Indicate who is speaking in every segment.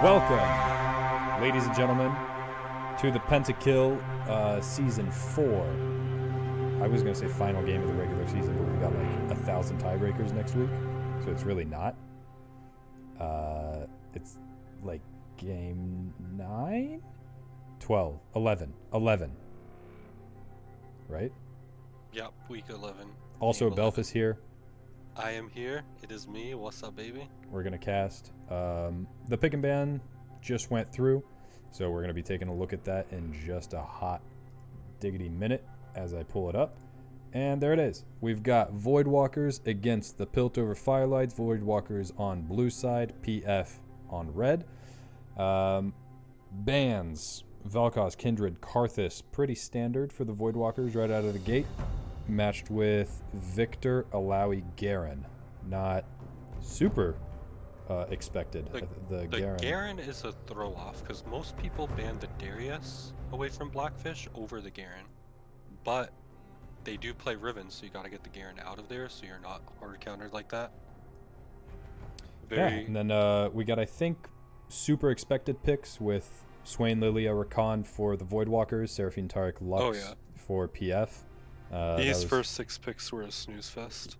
Speaker 1: Welcome, ladies and gentlemen, to the Pentakill Season 4. I was going to say final game of the regular season, but we've got like 1,000 tiebreakers next week, so it's really not. It's like game 9? 12, 11, 11. Right?
Speaker 2: Yep, week 11.
Speaker 1: Also,
Speaker 2: game
Speaker 1: Belf
Speaker 2: 11.
Speaker 1: is here.
Speaker 2: I am here. It is me. What's up, baby?
Speaker 1: We're going to cast. The pick and ban just went through, so we're going to be taking a look at that in just a hot diggity minute as I pull it up. And there it is. We've got Voidwalkers against the Piltover Firelights. Voidwalkers on blue side, PF on red. Bans, Valkos, Kindred, Karthus, pretty standard for the Voidwalkers right out of the gate. Matched with Victor, Alawi, Garen. Not super expected. The Garen.
Speaker 2: Garen is a throw off because most people ban the Darius away from Blackfish over the Garen. But they do play Riven, so you got to get the Garen out of there so you're not hard countered like that.
Speaker 1: Yeah, and then we got, I think, super expected picks with Swain, Lilia, Rakan for the Voidwalkers, Seraphine, Taric, Lux for PF.
Speaker 2: These first 6 picks were a snooze fest.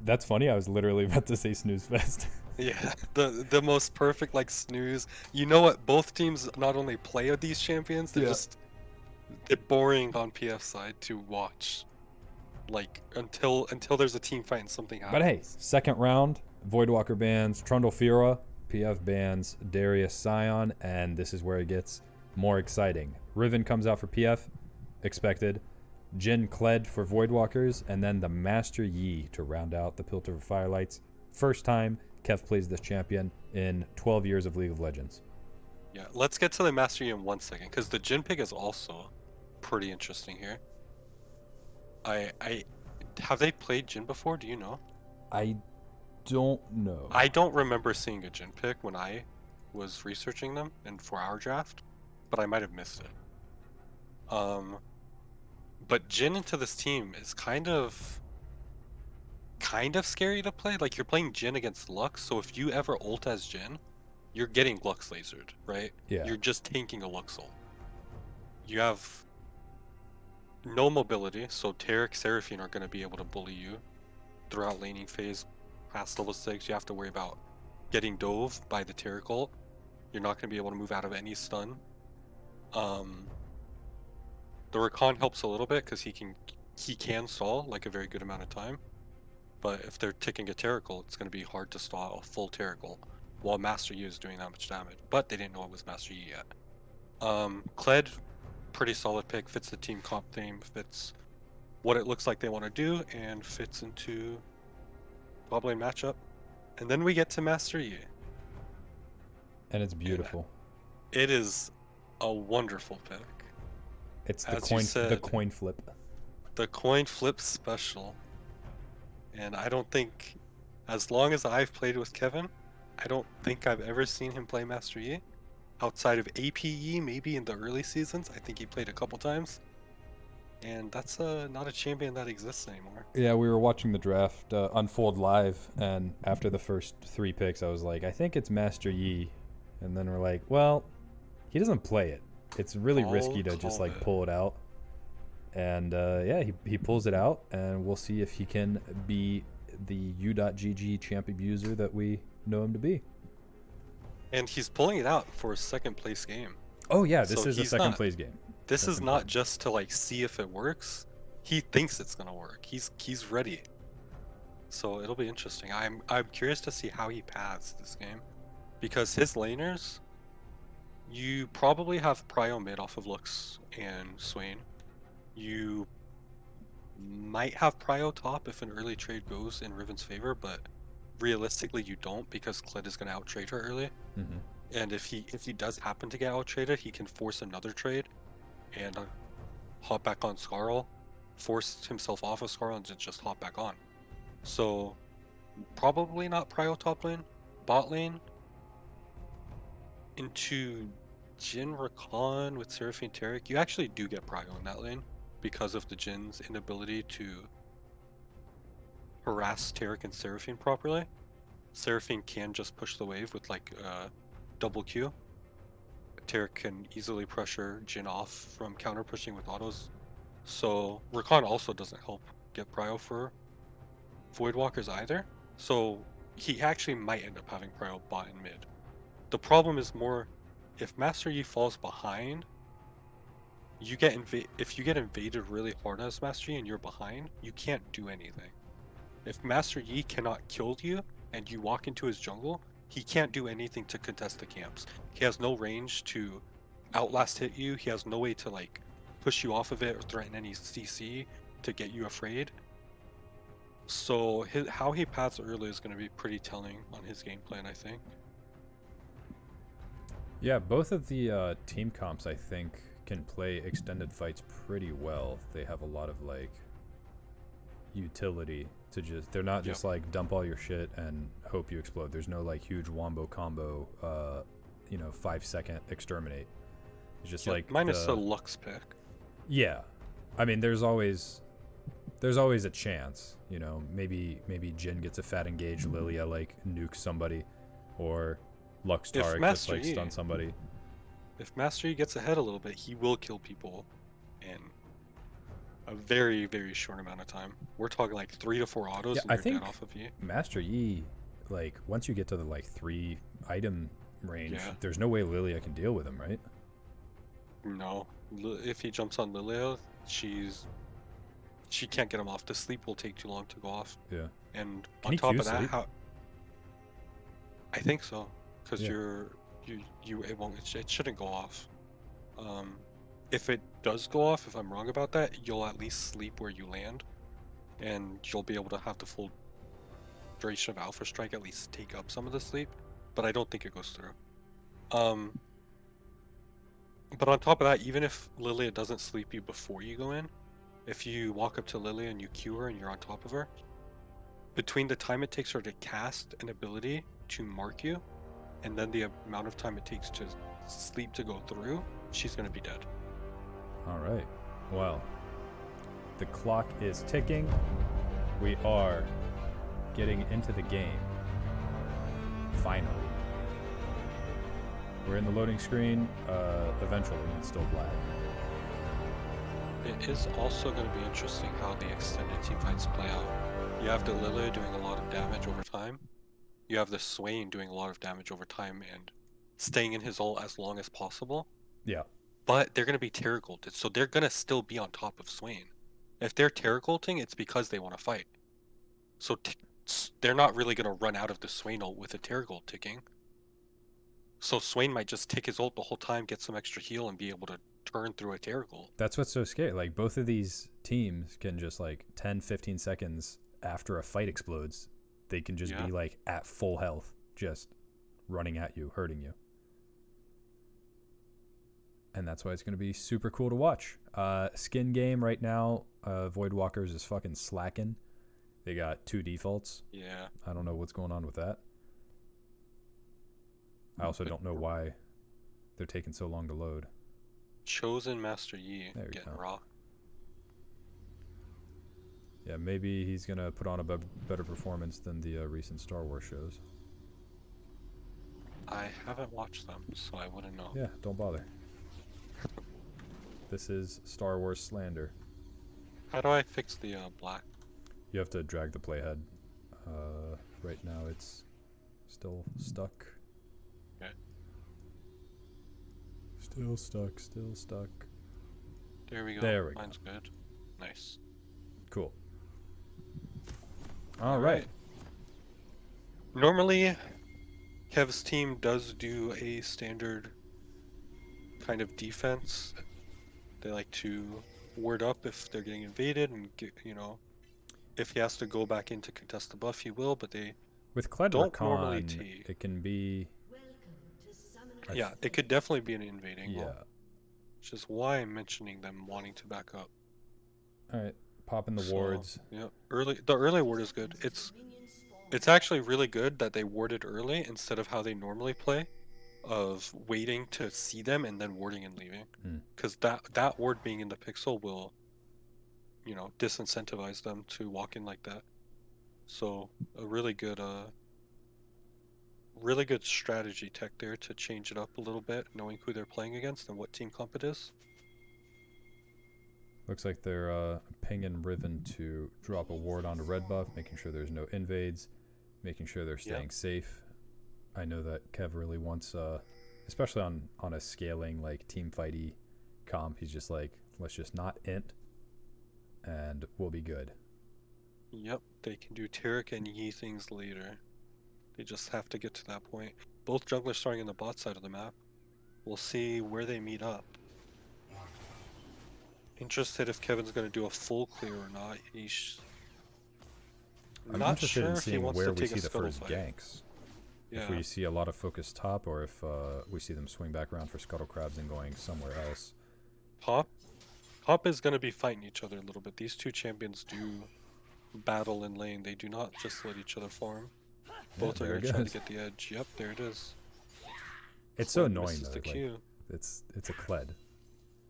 Speaker 1: That's funny. I was literally about to say snooze fest.
Speaker 2: Yeah, the most perfect like snooze. You know what? Both teams not only play these champions, they're boring on PF side to watch. Like until there's a team fight and something happens.
Speaker 1: But hey, second round, Voidwalker bans Trundle Fira, PF bans Darius Scion, and this is where it gets more exciting. Riven comes out for PF, expected. Jin Kled for Voidwalkers, and then the Master Yi to round out the Piltover Firelights. First time Kev plays this champion in 12 years of League of Legends.
Speaker 2: Yeah, let's get to the Master Yi in 1 second, because the Jin pick is also pretty interesting here. I have they played Jin before? Do you know?
Speaker 1: I don't know.
Speaker 2: I don't remember seeing a Jin pick when I was researching them and for our draft, but I might have missed it. But Jin into this team is kind of scary to play. Like you're playing Jin against Lux, so if you ever ult as Jin, you're getting Lux lasered, right?
Speaker 1: Yeah.
Speaker 2: You're just tanking a Lux ult. You have no mobility, so Taric, Seraphine are going to be able to bully you throughout laning phase. Past level 6, you have to worry about getting dove by the Taric ult. You're not going to be able to move out of any stun. The Rakan helps a little bit because he can stall like a very good amount of time. But if they're ticking a Taric ult, it's going to be hard to stall a full Taric ult while Master Yi is doing that much damage. But they didn't know it was Master Yi yet. Kled, pretty solid pick, fits the team comp theme, fits what it looks like they want to do, and fits into top lane matchup. And then we get to Master Yi.
Speaker 1: And it's beautiful.
Speaker 2: It is a wonderful pick.
Speaker 1: It's the coin flip.
Speaker 2: The coin flip special. And I don't think, as long as I've played with Kevin, I don't think I've ever seen him play Master Yi. Outside of APE, maybe in the early seasons, I think he played a couple times. And that's not a champion that exists anymore.
Speaker 1: Yeah, we were watching the draft unfold live, and after the first 3 picks, I was like, I think it's Master Yi. And then we're like, well, he doesn't play it. It's really risky to just like pull it out. And yeah, he pulls it out, and we'll see if he can be the U.GG champ abuser that we know him to be.
Speaker 2: And he's pulling it out for a second place game.
Speaker 1: Oh yeah, this is a second place game.
Speaker 2: This is not just to like see if it works. He thinks it's gonna work. He's ready. So it'll be interesting. I'm curious to see how he paths this game, because his laners, you probably have prio mid off of Lux and Swain. You might have prio top if an early trade goes in Riven's favor, but realistically you don't, because Kled is going to out-trade her early.
Speaker 1: Mm-hmm.
Speaker 2: And if he does happen to get out-traded, he can force another trade and hop back on Skarl, force himself off of Skarl and just hop back on. So probably not prio top lane. Bot lane into Jin Rakan with Seraphine Taric. You actually do get prio in that lane because of the Jin's inability to harass Taric and Seraphine properly. Seraphine can just push the wave with like double Q, Tarek can easily pressure Jin off from counter pushing with autos. So Rakan also doesn't help get prio for Voidwalkers either. So he actually might end up having prio bot and mid. The problem is more if Master Yi falls behind, you get if you get invaded really hard as Master Yi and you're behind, you can't do anything. If Master Yi cannot kill you and you walk into his jungle, he can't do anything to contest the camps. He has no range to outlast hit you. He has no way to like push you off of it or threaten any CC to get you afraid. So how he paths early is going to be pretty telling on his game plan, I think.
Speaker 1: Yeah, both of the team comps, I think, can play extended fights pretty well. They have a lot of like utility to just, they're not just like dump all your shit and hope you explode. There's no like huge wombo combo 5-second exterminate. It's just like
Speaker 2: minus the Lux pick.
Speaker 1: Yeah, I mean there's always a chance, maybe Jin gets a fat engage, Lilia like nukes somebody, or Lux Tarek just like stun somebody.
Speaker 2: If Master Yi gets ahead a little bit, he will kill people in a very, very short amount of time. We're talking like 3 to 4 autos and you're dead off of Yi.
Speaker 1: Master Yi, like once you get to the like 3 item range, there's no way Lilia can deal with him, right?
Speaker 2: No. If he jumps on Lilia, she can't get him off. The sleep will take too long to go off.
Speaker 1: Yeah.
Speaker 2: And on top of that, I think so, because it shouldn't go off. If it does go off, if I'm wrong about that, you'll at least sleep where you land, and you'll be able to have the full duration of Alpha Strike at least take up some of the sleep, but I don't think it goes through. But on top of that, even if Lilia doesn't sleep you before you go in, if you walk up to Lilia and you Q her and you're on top of her, between the time it takes her to cast an ability to mark you, and then the amount of time it takes to sleep to go through, she's going to be dead.
Speaker 1: All right. Well, the clock is ticking. We are getting into the game. Finally. We're in the loading screen. Eventually, it's still black.
Speaker 2: It is also going to be interesting how the extended team fights play out. You have the Lilia doing a lot of damage over time. You have the Swain doing a lot of damage over time and staying in his ult as long as possible.
Speaker 1: Yeah.
Speaker 2: But they're going to be Terragulted, so they're going to still be on top of Swain. If they're Terragulting, it's because they want to fight. So they're not really going to run out of the Swain ult with a Terragult ticking. So Swain might just tick his ult the whole time, get some extra heal, and be able to turn through a Terragult.
Speaker 1: That's what's so scary. Like, both of these teams can just, like, 10, 15 seconds after a fight explodes, they can just be, like, at full health, just running at you, hurting you. And that's why it's going to be super cool to watch. Skin game right now, Voidwalkers is fucking slacking. They got 2 defaults.
Speaker 2: Yeah.
Speaker 1: I don't know what's going on with that. I also don't know why they're taking so long to load.
Speaker 2: Chosen Master Yi getting raw.
Speaker 1: Yeah, maybe he's going to put on a better performance than the recent Star Wars shows.
Speaker 2: I haven't watched them, so I wouldn't know.
Speaker 1: Yeah, don't bother. This is Star Wars slander.
Speaker 2: How do I fix the black?
Speaker 1: You have to drag the playhead. Right now it's still stuck.
Speaker 2: Okay.
Speaker 1: Still stuck.
Speaker 2: There we go.
Speaker 1: There we go.
Speaker 2: Mine's good. Nice.
Speaker 1: Cool. All right.
Speaker 2: Normally, Kev's team does do a standard kind of defense. They like to ward up if they're getting invaded and get, if he has to go back in to contest the buff, he will, but they
Speaker 1: with Kled
Speaker 2: don't normally take.
Speaker 1: It can be...
Speaker 2: Yeah, it could definitely be an invading.
Speaker 1: Yeah.
Speaker 2: Which is why I'm mentioning them wanting to back up.
Speaker 1: Alright, pop in the wards.
Speaker 2: Yeah, the early ward is good. It's actually really good that they warded early instead of how they normally play, of waiting to see them and then warding and leaving. Because that ward being in the pixel will, disincentivize them to walk in like that. So a really good really good strategy tech there to change it up a little bit, knowing who they're playing against and what team comp it is.
Speaker 1: Looks like they're pinging Riven to drop a ward onto red buff, making sure there's no invades, making sure they're staying safe. I know that Kev really wants, especially on a scaling like team fighty comp, he's just like, let's just not int, and we'll be good.
Speaker 2: Yep, they can do Taric and Yi things later. They just have to get to that point. Both junglers starting in the bot side of the map. We'll see where they meet up. Interested if Kevin's going to do a full clear or not.
Speaker 1: I'm
Speaker 2: not
Speaker 1: interested
Speaker 2: sure
Speaker 1: in
Speaker 2: if he
Speaker 1: seeing
Speaker 2: wants
Speaker 1: where
Speaker 2: to
Speaker 1: we
Speaker 2: take
Speaker 1: see
Speaker 2: a
Speaker 1: the
Speaker 2: scuttle
Speaker 1: first
Speaker 2: fight.
Speaker 1: ganks.
Speaker 2: Yeah.
Speaker 1: If we see a lot of focus top, or if we see them swing back around for scuttle crabs and going somewhere else.
Speaker 2: Pop is going to be fighting each other a little bit. These two champions do battle in lane. They do not just let each other farm. Both are
Speaker 1: there
Speaker 2: going
Speaker 1: it
Speaker 2: to try
Speaker 1: goes.
Speaker 2: to get the edge. Yep, there it is.
Speaker 1: It's so
Speaker 2: Sled
Speaker 1: annoying
Speaker 2: misses
Speaker 1: though.
Speaker 2: the
Speaker 1: Like,
Speaker 2: Q.
Speaker 1: it's a Kled.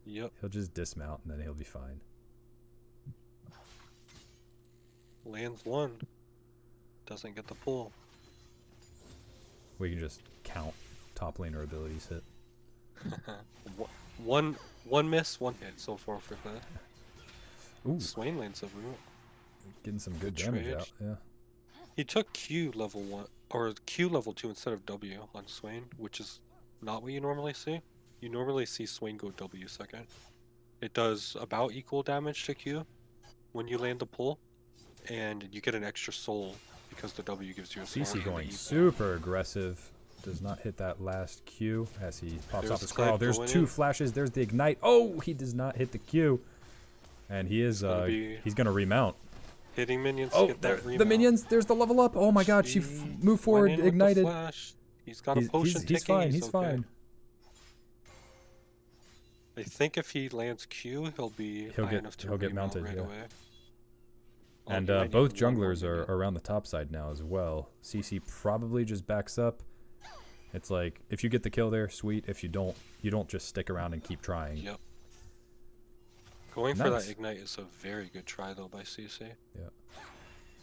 Speaker 2: Yep.
Speaker 1: He'll just dismount and then he'll be fine.
Speaker 2: Lands one. Doesn't get the pull.
Speaker 1: We can just count top laner abilities hit.
Speaker 2: one miss, one hit so far for that.
Speaker 1: Ooh,
Speaker 2: Swain lanes a root.
Speaker 1: getting some good
Speaker 2: Good
Speaker 1: damage
Speaker 2: trade.
Speaker 1: out. Yeah.
Speaker 2: He took Q level 1 or Q level 2 instead of W on Swain, which is not what you normally see. You normally see Swain go W second. It does about equal damage to Q when you land the pull, and you get an extra soul because the W gives you a soul.
Speaker 1: CC
Speaker 2: and the
Speaker 1: going
Speaker 2: E.
Speaker 1: super aggressive. Does not hit that last Q as he pops
Speaker 2: There's
Speaker 1: off his
Speaker 2: Kled
Speaker 1: crawl. There's
Speaker 2: going
Speaker 1: two
Speaker 2: in.
Speaker 1: flashes. There's the ignite. Oh, he does not hit the Q. And he is he's gonna remount.
Speaker 2: Hitting minions.
Speaker 1: Oh,
Speaker 2: Get
Speaker 1: there,
Speaker 2: that
Speaker 1: the
Speaker 2: remount.
Speaker 1: minions. There's the level up. Oh my God, she moved forward,
Speaker 2: Went in with the
Speaker 1: ignited.
Speaker 2: flash. He's got a potion
Speaker 1: He's
Speaker 2: ticking.
Speaker 1: fine. He's
Speaker 2: okay.
Speaker 1: fine.
Speaker 2: I think if he lands Q, he'll be
Speaker 1: He'll
Speaker 2: high
Speaker 1: get-
Speaker 2: enough to
Speaker 1: he'll get
Speaker 2: remount
Speaker 1: mounted,
Speaker 2: right
Speaker 1: yeah.
Speaker 2: away. Oh,
Speaker 1: And
Speaker 2: he might
Speaker 1: both
Speaker 2: need one more
Speaker 1: junglers are
Speaker 2: minion.
Speaker 1: around the top side now as well. CC probably just backs up. It's like, if you get the kill there, sweet. If you don't just stick around and keep trying.
Speaker 2: Yep. Going for
Speaker 1: Nice.
Speaker 2: that ignite is a very good try though by CC.
Speaker 1: Yeah.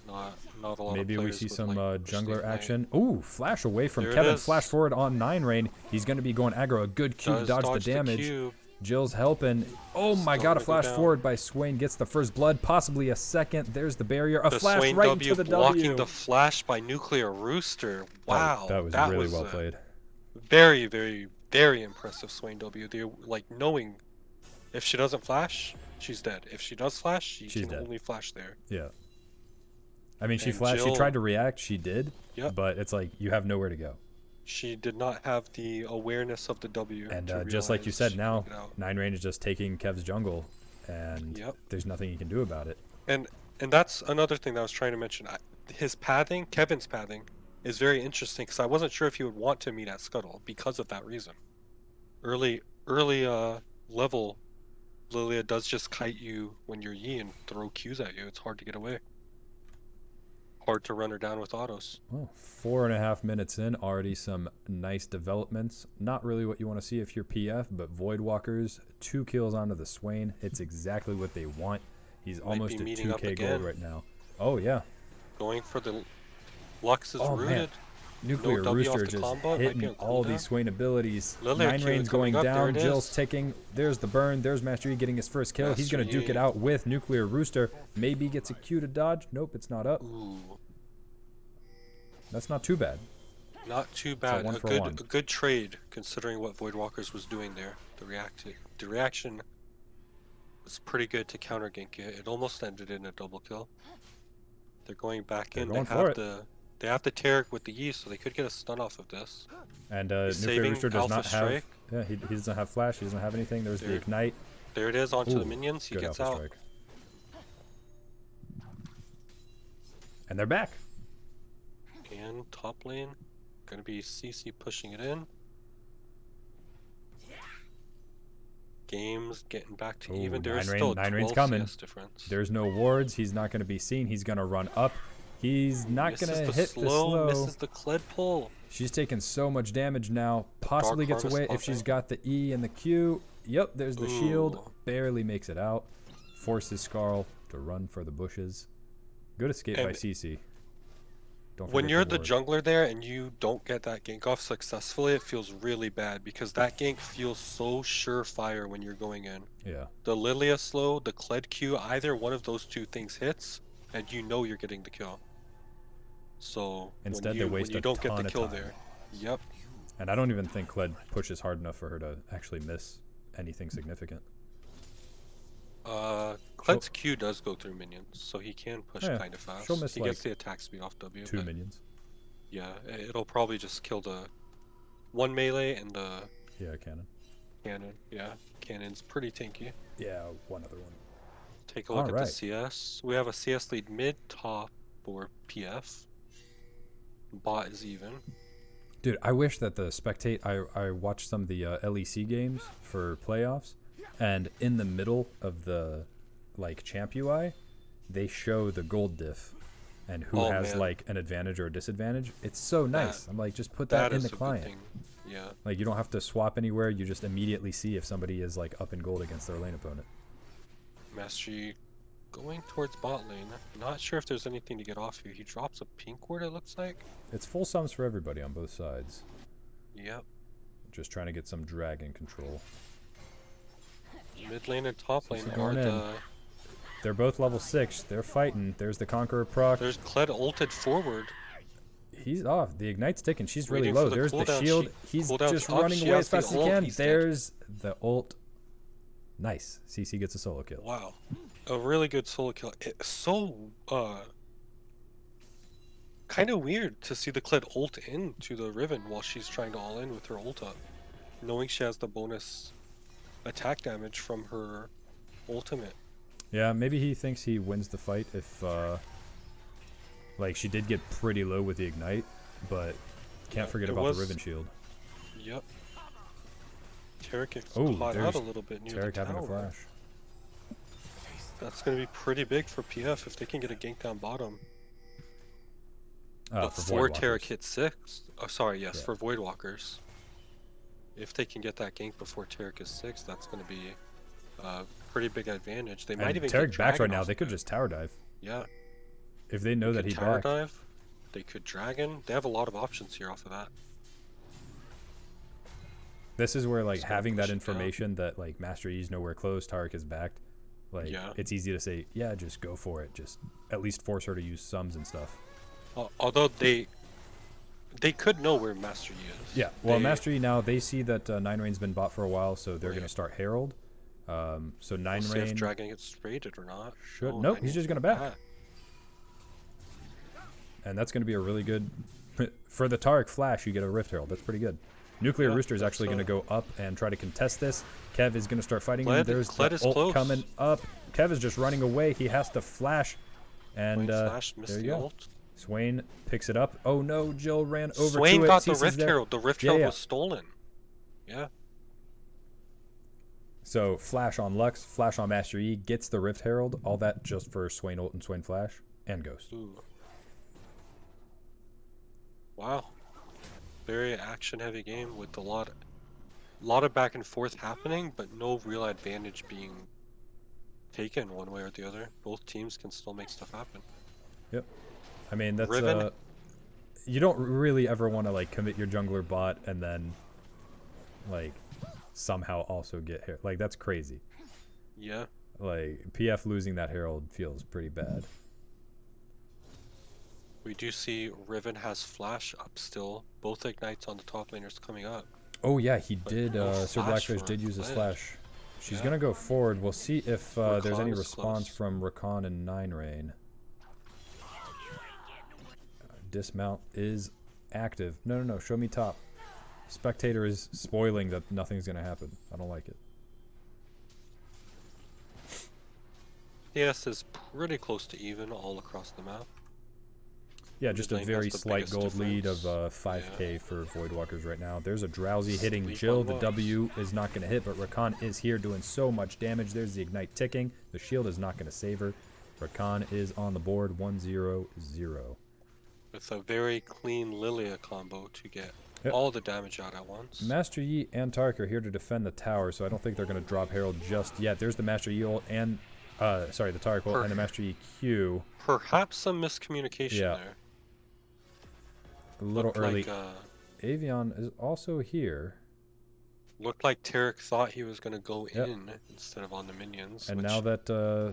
Speaker 2: Not a lot
Speaker 1: Maybe
Speaker 2: of
Speaker 1: we
Speaker 2: players
Speaker 1: see
Speaker 2: would,
Speaker 1: some
Speaker 2: like, push the
Speaker 1: jungler
Speaker 2: ignite.
Speaker 1: action. Ooh, flash away from
Speaker 2: There it
Speaker 1: Kevin.
Speaker 2: is.
Speaker 1: Flash forward on 9 rain. He's going to be going aggro. A good Q to
Speaker 2: Does
Speaker 1: dodge the damage.
Speaker 2: Q.
Speaker 1: Jill's helping. Oh my
Speaker 2: Still
Speaker 1: God, a
Speaker 2: gonna go
Speaker 1: flash
Speaker 2: down.
Speaker 1: forward by Swain. Gets the first blood, possibly a second. There's the barrier. A
Speaker 2: The
Speaker 1: flash
Speaker 2: Swain
Speaker 1: right
Speaker 2: W
Speaker 1: into the
Speaker 2: blocking
Speaker 1: W.
Speaker 2: the flash by Nuclear Rooster. Wow.
Speaker 1: That was really well played.
Speaker 2: Very, very, very impressive Swain W. They're like knowing if she doesn't flash, she's dead. If she does flash, she
Speaker 1: She's
Speaker 2: can
Speaker 1: dead.
Speaker 2: only flash there.
Speaker 1: Yeah. I mean, she
Speaker 2: And
Speaker 1: flashed. She
Speaker 2: Jill-
Speaker 1: tried to react. She did.
Speaker 2: Yep.
Speaker 1: But it's like, you have nowhere to go.
Speaker 2: She did not have the awareness of the W.
Speaker 1: And
Speaker 2: to
Speaker 1: just like you
Speaker 2: realize
Speaker 1: said,
Speaker 2: she
Speaker 1: now
Speaker 2: could get out.
Speaker 1: 9 rain is just taking Kev's jungle. And
Speaker 2: Yep.
Speaker 1: there's nothing you can do about it.
Speaker 2: And that's another thing that I was trying to mention. His pathing, Kevin's pathing, is very interesting because I wasn't sure if he would want to meet at Scuttle because of that reason. Early level, Lilia does just kite you when you're Yi and throw Qs at you. It's hard to get away. Hard to run her down with autos.
Speaker 1: Well, 4.5 minutes in, already some nice developments. Not really what you want to see if you're PF, but Voidwalkers, 2 kills onto the Swain. It's exactly what they want. He's
Speaker 2: Might
Speaker 1: almost
Speaker 2: be
Speaker 1: at
Speaker 2: meeting up
Speaker 1: 2k
Speaker 2: again.
Speaker 1: gold right now. Oh, yeah.
Speaker 2: Going for the Lux is
Speaker 1: Oh, man.
Speaker 2: rooted.
Speaker 1: Nuclear
Speaker 2: W off
Speaker 1: Rooster
Speaker 2: the
Speaker 1: just
Speaker 2: combo, it might be
Speaker 1: hitting
Speaker 2: on
Speaker 1: all
Speaker 2: cooldown.
Speaker 1: these Swain abilities.
Speaker 2: Lilia
Speaker 1: 9
Speaker 2: Q
Speaker 1: rain's going
Speaker 2: coming up, there
Speaker 1: down.
Speaker 2: it
Speaker 1: Jill's
Speaker 2: is.
Speaker 1: ticking. There's the burn. There's Master Yi getting his first kill. He's going to
Speaker 2: Master
Speaker 1: duke it
Speaker 2: Yi.
Speaker 1: out with Nuclear Rooster. Maybe gets a Q to dodge. Nope, it's not up.
Speaker 2: Ooh,
Speaker 1: That's not too bad.
Speaker 2: not too bad.
Speaker 1: one
Speaker 2: A
Speaker 1: for
Speaker 2: good
Speaker 1: one.
Speaker 2: a good trade considering what Voidwalkers was doing there. The reaction was pretty good to counter gank it. It almost ended in a double kill. They're going back
Speaker 1: They're
Speaker 2: in.
Speaker 1: going
Speaker 2: They
Speaker 1: for
Speaker 2: have
Speaker 1: it.
Speaker 2: they have the Taric with the E, so they could get a stun off of this.
Speaker 1: And
Speaker 2: He's
Speaker 1: Nuclear
Speaker 2: saving
Speaker 1: Rooster does
Speaker 2: Alpha
Speaker 1: not have.
Speaker 2: Strike.
Speaker 1: Yeah, he doesn't have flash. He doesn't have anything. There's the
Speaker 2: There.
Speaker 1: ignite.
Speaker 2: There it is onto the
Speaker 1: Ooh,
Speaker 2: minions. He
Speaker 1: good
Speaker 2: gets
Speaker 1: Alpha
Speaker 2: out.
Speaker 1: Strike. And they're back.
Speaker 2: And top lane, gonna be CC pushing it in. Game's getting back to
Speaker 1: Ooh,
Speaker 2: even. There's
Speaker 1: 9 rain-
Speaker 2: still
Speaker 1: 9 rain's
Speaker 2: 12
Speaker 1: coming.
Speaker 2: CS difference.
Speaker 1: There's no wards. He's not going to be seen. He's going to run up. He's not going to
Speaker 2: Misses
Speaker 1: hit the slow.
Speaker 2: Misses the Kled pull.
Speaker 1: She's taking so much damage now. Possibly
Speaker 2: Dark
Speaker 1: gets away
Speaker 2: Harvest
Speaker 1: if she's
Speaker 2: popping.
Speaker 1: got the E and the Q. Yep, there's the shield.
Speaker 2: Ooh.
Speaker 1: Barely makes it out. Forces Skarl to run for the bushes. Good escape by
Speaker 2: And-
Speaker 1: CC. Don't forget
Speaker 2: When you're
Speaker 1: the
Speaker 2: the
Speaker 1: ward.
Speaker 2: jungler there and you don't get that gank off successfully, it feels really bad because that gank feels so surefire when you're going in.
Speaker 1: Yeah.
Speaker 2: The Lilia slow, the Kled Q, either one of those two things hits, and you know you're getting the kill. So
Speaker 1: Instead, they waste
Speaker 2: when you
Speaker 1: a
Speaker 2: don't get the
Speaker 1: ton of
Speaker 2: kill
Speaker 1: time.
Speaker 2: there, yep.
Speaker 1: And I don't even think Kled pushes hard enough for her to actually miss anything significant.
Speaker 2: Kled's Q does go through minions, so he can push
Speaker 1: Yeah,
Speaker 2: kind of fast.
Speaker 1: she'll miss
Speaker 2: He
Speaker 1: like
Speaker 2: gets the attack speed off W,
Speaker 1: 2
Speaker 2: but
Speaker 1: minions.
Speaker 2: yeah, it'll probably just kill the one melee and the
Speaker 1: Yeah, cannon.
Speaker 2: cannon. Yeah, cannon's pretty tanky.
Speaker 1: Yeah, one other one.
Speaker 2: Take a look at the
Speaker 1: Alright.
Speaker 2: CS. We have a CS lead mid, top, for PF. Bot is even.
Speaker 1: Dude, I wish that the spectate. I watched some of the LEC games for playoffs, and in the middle of the like champ UI, they show the gold diff and who
Speaker 2: Oh,
Speaker 1: has
Speaker 2: man.
Speaker 1: like an advantage or a disadvantage. It's so nice. I'm like, just put
Speaker 2: That
Speaker 1: that in
Speaker 2: is
Speaker 1: the
Speaker 2: a good
Speaker 1: client.
Speaker 2: thing. Yeah.
Speaker 1: Like you don't have to swap anywhere. You just immediately see if somebody is like up in gold against their lane opponent.
Speaker 2: Mastery going towards bot lane. Not sure if there's anything to get off here. He drops a pink ward, it looks like.
Speaker 1: It's full sums for everybody on both sides.
Speaker 2: Yep.
Speaker 1: Just trying to get some dragon control.
Speaker 2: Mid lane and top lane
Speaker 1: CC
Speaker 2: are
Speaker 1: going in.
Speaker 2: the...
Speaker 1: They're both level 6. They're fighting. There's the Conqueror proc.
Speaker 2: There's Kled ulted forward.
Speaker 1: He's off. The Ignite's ticking. She's really
Speaker 2: Waiting for
Speaker 1: low.
Speaker 2: the
Speaker 1: There's the
Speaker 2: cooldown.
Speaker 1: shield. He's
Speaker 2: Cooldown's
Speaker 1: just
Speaker 2: up.
Speaker 1: running
Speaker 2: She
Speaker 1: away
Speaker 2: has
Speaker 1: as
Speaker 2: the
Speaker 1: fast as he
Speaker 2: ult.
Speaker 1: can.
Speaker 2: He's dead.
Speaker 1: There's the ult. Nice. CC gets a solo kill.
Speaker 2: Wow. A really good solo kill. It's so, kind of weird to see the Kled ult into the Riven while she's trying to all in with her ult up. Knowing she has the bonus attack damage from her ultimate.
Speaker 1: Yeah, maybe he thinks he wins the fight if, like, she did get pretty low with the Ignite, but can't forget
Speaker 2: it
Speaker 1: about
Speaker 2: was-
Speaker 1: the Riven shield.
Speaker 2: Yep. Tarek gets
Speaker 1: Oh,
Speaker 2: caught out
Speaker 1: there's
Speaker 2: a little bit near
Speaker 1: Tarek
Speaker 2: the
Speaker 1: having a
Speaker 2: tower.
Speaker 1: flash.
Speaker 2: That's going to be pretty big for PF if they can get a gank down bottom.
Speaker 1: For
Speaker 2: Before
Speaker 1: Voidwalkers.
Speaker 2: Tarek hits 6. Oh, sorry, yes,
Speaker 1: Yeah.
Speaker 2: for Voidwalkers. If they can get that gank before Tarek is 6, that's going to be a pretty big advantage. They might
Speaker 1: And
Speaker 2: even
Speaker 1: Tarek
Speaker 2: get
Speaker 1: backs right
Speaker 2: Dragon
Speaker 1: now.
Speaker 2: off
Speaker 1: They could
Speaker 2: of it.
Speaker 1: just tower dive.
Speaker 2: Yeah.
Speaker 1: If they know
Speaker 2: They
Speaker 1: that
Speaker 2: could
Speaker 1: he
Speaker 2: tower
Speaker 1: backed.
Speaker 2: dive. They could Dragon. They have a lot of options here off of that.
Speaker 1: This is where, like,
Speaker 2: Just gotta
Speaker 1: having that
Speaker 2: push it down.
Speaker 1: information that, like, Master Yi's nowhere close, Tarek is backed. Like,
Speaker 2: Yeah.
Speaker 1: it's easy to say, yeah, just go for it. Just at least force her to use sums and stuff.
Speaker 2: Although they could know where Master Yi is.
Speaker 1: Yeah, well,
Speaker 2: They-
Speaker 1: Master Yi now, they see that 9-Rain's been bought for a while, so they're
Speaker 2: Right.
Speaker 1: going to start Herald. So
Speaker 2: We'll
Speaker 1: 9
Speaker 2: see if
Speaker 1: Rain
Speaker 2: Dragon gets raided or not.
Speaker 1: should...
Speaker 2: Oh,
Speaker 1: nope,
Speaker 2: 9
Speaker 1: he's just
Speaker 2: is
Speaker 1: going to back. And that's going to be a really good... For the Tarek Flash, you get a Rift Herald. That's pretty good. Nuclear
Speaker 2: Yeah,
Speaker 1: Rooster is
Speaker 2: that's,
Speaker 1: actually going to go up and try to contest this. Kev is going to start fighting him.
Speaker 2: Kled-
Speaker 1: There's
Speaker 2: Kled
Speaker 1: the
Speaker 2: is
Speaker 1: ult
Speaker 2: close.
Speaker 1: coming up. Kev is just running away. He has to flash. And
Speaker 2: Flash missed
Speaker 1: there
Speaker 2: the
Speaker 1: you go.
Speaker 2: ult.
Speaker 1: Swain picks it up. Oh no, Jill ran over
Speaker 2: Swain
Speaker 1: to it.
Speaker 2: got the
Speaker 1: Cece's
Speaker 2: Rift
Speaker 1: there.
Speaker 2: Herald. The Rift
Speaker 1: Yeah,
Speaker 2: Herald
Speaker 1: yeah.
Speaker 2: was stolen. Yeah.
Speaker 1: So Flash on Lux, Flash on Master Yi, gets the Rift Herald. All that just for Swain ult and Swain Flash and Ghost.
Speaker 2: Ooh. Wow. Very action-heavy game with a lot of back and forth happening, but no real advantage being taken one way or the other. Both teams can still make stuff happen.
Speaker 1: Yep. I mean, that's
Speaker 2: Riven-
Speaker 1: you don't really ever want to like commit your jungler bot and then like somehow also get here. Like that's crazy.
Speaker 2: Yeah.
Speaker 1: Like PF losing that Herald feels pretty bad.
Speaker 2: We do see Riven has Flash up still. Both Ignites on the top laners coming up.
Speaker 1: Oh yeah, he
Speaker 2: But
Speaker 1: did.
Speaker 2: no
Speaker 1: Sir
Speaker 2: flash
Speaker 1: Blackfish
Speaker 2: for
Speaker 1: did use his
Speaker 2: Kled.
Speaker 1: flash. She's
Speaker 2: Yeah.
Speaker 1: gonna go forward. We'll see if there's any
Speaker 2: Rakan is
Speaker 1: response
Speaker 2: close.
Speaker 1: from Rakan and 9-Rain. Dismount is active. No. Show me top. Spectator is spoiling that nothing's gonna happen. I don't like it.
Speaker 2: CS is pretty close to even all across the map.
Speaker 1: Yeah, just a
Speaker 2: Lane has
Speaker 1: very
Speaker 2: the
Speaker 1: slight
Speaker 2: biggest
Speaker 1: gold lead of
Speaker 2: difference.
Speaker 1: 5k for Voidwalkers right now. There's a Drowsy hitting
Speaker 2: Sleep
Speaker 1: Jill.
Speaker 2: on
Speaker 1: The
Speaker 2: Lux.
Speaker 1: W is not going to hit, but Rakan is here doing so much damage. There's the Ignite ticking. The shield is not going to save her. Rakan is on the board 1-0-0.
Speaker 2: With a very clean Lilia combo to get
Speaker 1: Yep.
Speaker 2: all the damage out at once.
Speaker 1: Master Yi and Tark are here to defend the tower, so I don't think they're going to drop Herald just yet. There's the Master Yi ult and, the Tark ult and the Master Yi Q.
Speaker 2: Perhaps some miscommunication
Speaker 1: Yeah.
Speaker 2: there.
Speaker 1: A little
Speaker 2: Looked
Speaker 1: early.
Speaker 2: Like,
Speaker 1: Avion is also here.
Speaker 2: looked like Tarek thought he was gonna go
Speaker 1: Yep.
Speaker 2: in instead of on the minions.
Speaker 1: And
Speaker 2: which,
Speaker 1: now that